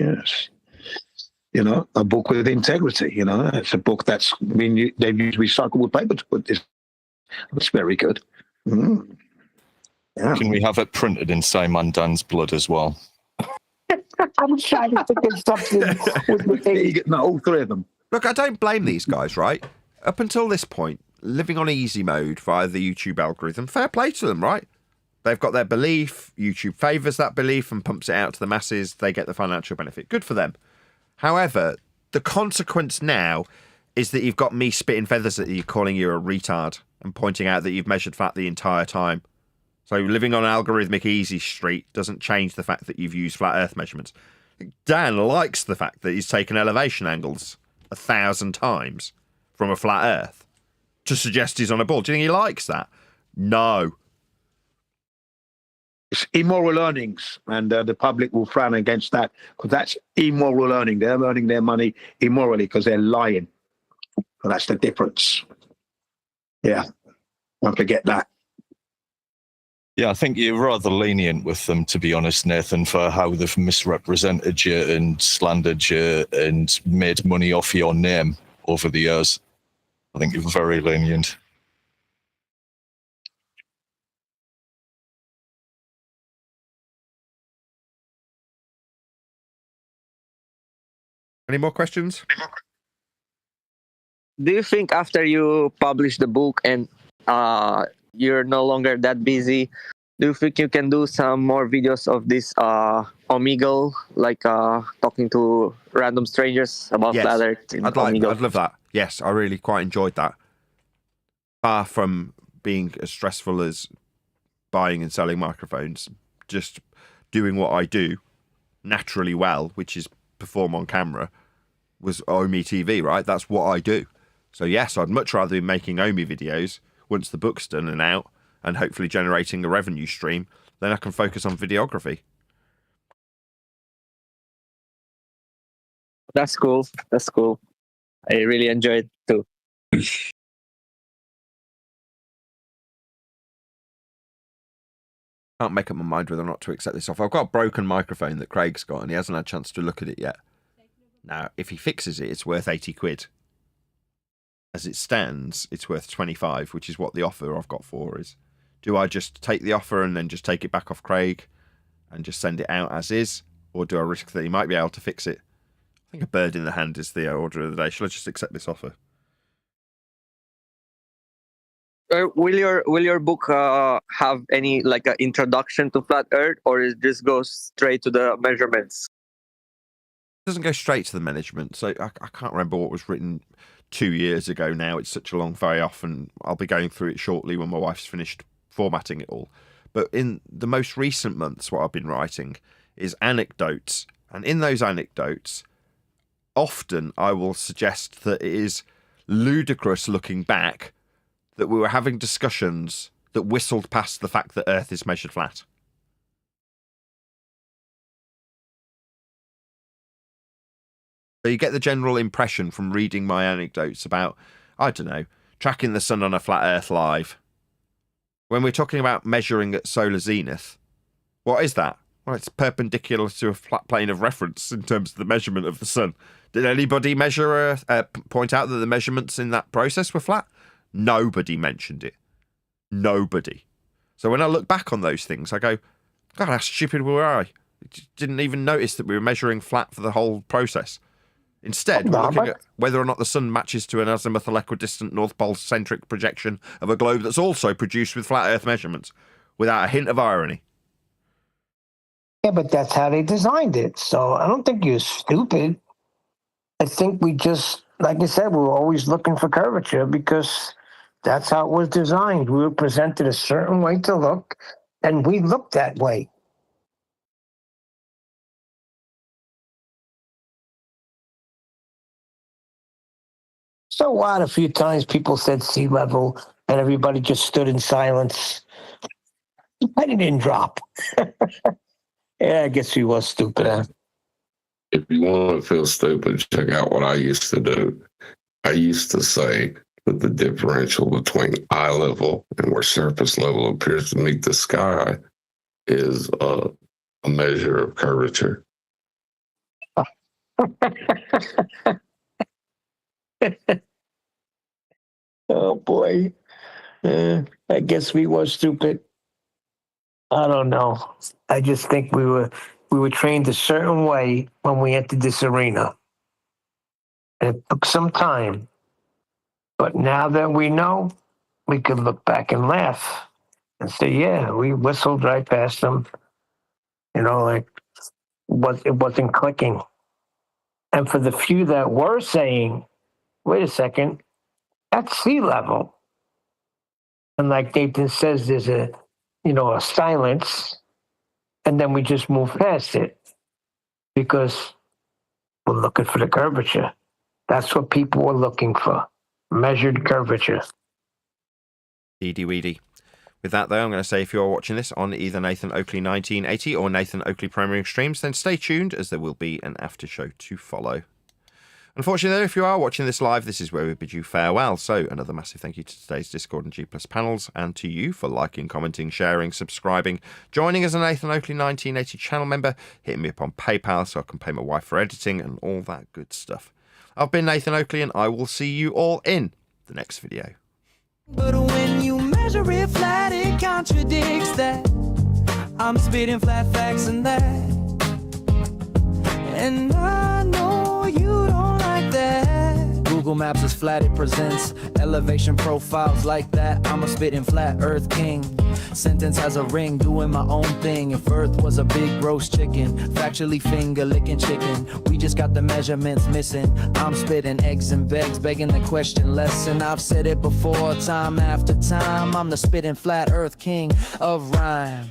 Yes. A book with integrity. It's a book they've used recyclable paper to put this. That's very good. Mm. Yeah. Can we have it printed in Simon Dan's blood as well? I'm trying to think of something with the No, all three of them. Look, I don't blame these guys, right? Up until this point, living on easy mode via the YouTube algorithm, fair play to them, right? They've got their belief, YouTube favours that belief and pumps it out to the masses, they get the financial benefit. Good for them. However, the consequence now is that you've got me spitting feathers at you, calling you a retard, and pointing out that you've measured fat the entire time. So living on algorithmic easy street doesn't change the fact that you've used flat earth measurements. Dan likes the fact that he's taken elevation angles 1,000 times from a flat earth to suggest he's on a ball. Do you think he likes that? No. It's immoral earnings, and the public will frown against that because that's immoral earning. They're earning their money immorally because they're lying. So that's the difference. Yeah, don't forget that. Yeah, I think you're rather lenient with them, to be honest, Nathan, for how they've misrepresented you and slandered you and made money off your name over the years. I think you're very lenient. Any more questions? Do you think after you publish the book and you're no longer that busy, do you think you can do some more videos of this Omegle, like talking to random strangers about Yes. Flat Earth in I'd Omegle? love that. Yes, I really quite enjoyed that. Far from being as stressful as buying and selling microphones, just doing what I do naturally well, which is perform on camera, was Omi TV, right? That's what I do. So yes, I'd much rather be making Omi videos once the book's done and out and hopefully generating a revenue stream, then I can focus on videography. That's cool. That's cool. I really enjoyed it too. Can't make up my mind whether or not to accept this offer. I've got a broken microphone that Craig's got and he hasn't had a chance to look at it yet. Now, if he fixes it, it's worth 80 quid. As it stands, it's worth 25, which is what the offer I've got for is. Do I just take the offer and then just take it back off Craig and just send it out as is? Or do I risk that he might be able to fix it? I think a bird in the hand is the order of the day. Shall I just accept this offer? Will your book have any like an introduction to flat Earth, or it just goes straight to the measurements? It doesn't go straight to the management. So I can't remember what was written 2 years ago now. It's such a long very often. I'll be going through it shortly when my wife's finished formatting it all. But in the most recent months, what I've been writing is anecdotes. And in those anecdotes, often I will suggest that it is ludicrous looking back that we were having discussions that whistled past the fact that Earth is measured flat. So you get the general impression from reading my anecdotes about, I don't know, tracking the sun on a flat Earth live. When we're talking about measuring at solar zenith, what is that? Well, it's perpendicular to a flat plane of reference in terms of the measurement of the sun. Did anybody measure point out that the measurements in that process were flat? Nobody mentioned it. Nobody. So when I look back on those things, I go, God, how stupid were I? Didn't even notice that we were measuring flat for the whole process. Instead, we're looking at whether or not the sun matches to an azimuthal equidistant North Pole centric projection of a globe that's also produced with flat Earth measurements, without a hint of irony. Yeah, but that's how they designed it. So I don't think you're stupid. I think we just, like I said, we were always looking for curvature because that's how it was designed. We were presented a certain way to look, and we looked that way. So what? A few times people said sea level, and everybody just stood in silence. I didn't drop. Yeah, I guess he was stupid. Huh? If you want to feel stupid, check out what I used to do. I used to say that the differential between eye level and where surface level appears to meet the sky is a measure of curvature. Oh boy. I guess we were stupid. I don't know. I just think we were trained a certain way when we entered this arena. And it took some time. But now that we know, we could look back and laugh and say, yeah, we whistled right past them. You know, like it wasn't clicking. And for the few that were saying, wait a second, that's sea level. And like Nathan says, there's a silence, and then we just move past it because we're looking for the curvature. That's what people were looking for, measured curvature. Deedy weedy. With that, though, I'm going to say if you're watching this on either Nathan Oakley 1980 or Nathan Oakley Premiering Streams, then stay tuned as there will be an after show to follow. Unfortunately, if you are watching this live, this is where we bid you farewell. So another massive thank you to today's Discord and G Plus panels, and to you for liking, commenting, sharing, subscribing, joining as a Nathan Oakley 1980 channel member, hitting me up on PayPal so I can pay my wife for editing and all that good stuff. I've been Nathan Oakley, and I will see you all in the next video. But when you measure it flat, it contradicts that. I'm spitting flat facts and that. And I know you don't like that. Google Maps is flat, it presents elevation profiles like that. I'm a spitting flat earth king. Sentence has a ring, doing my own thing. If Earth was a big roast chicken, factually finger licking chicken. We just got the measurements missing. I'm spitting eggs and vegs, begging the question lesson. I've said it before, time after time. I'm the spitting flat earth king of rhyme.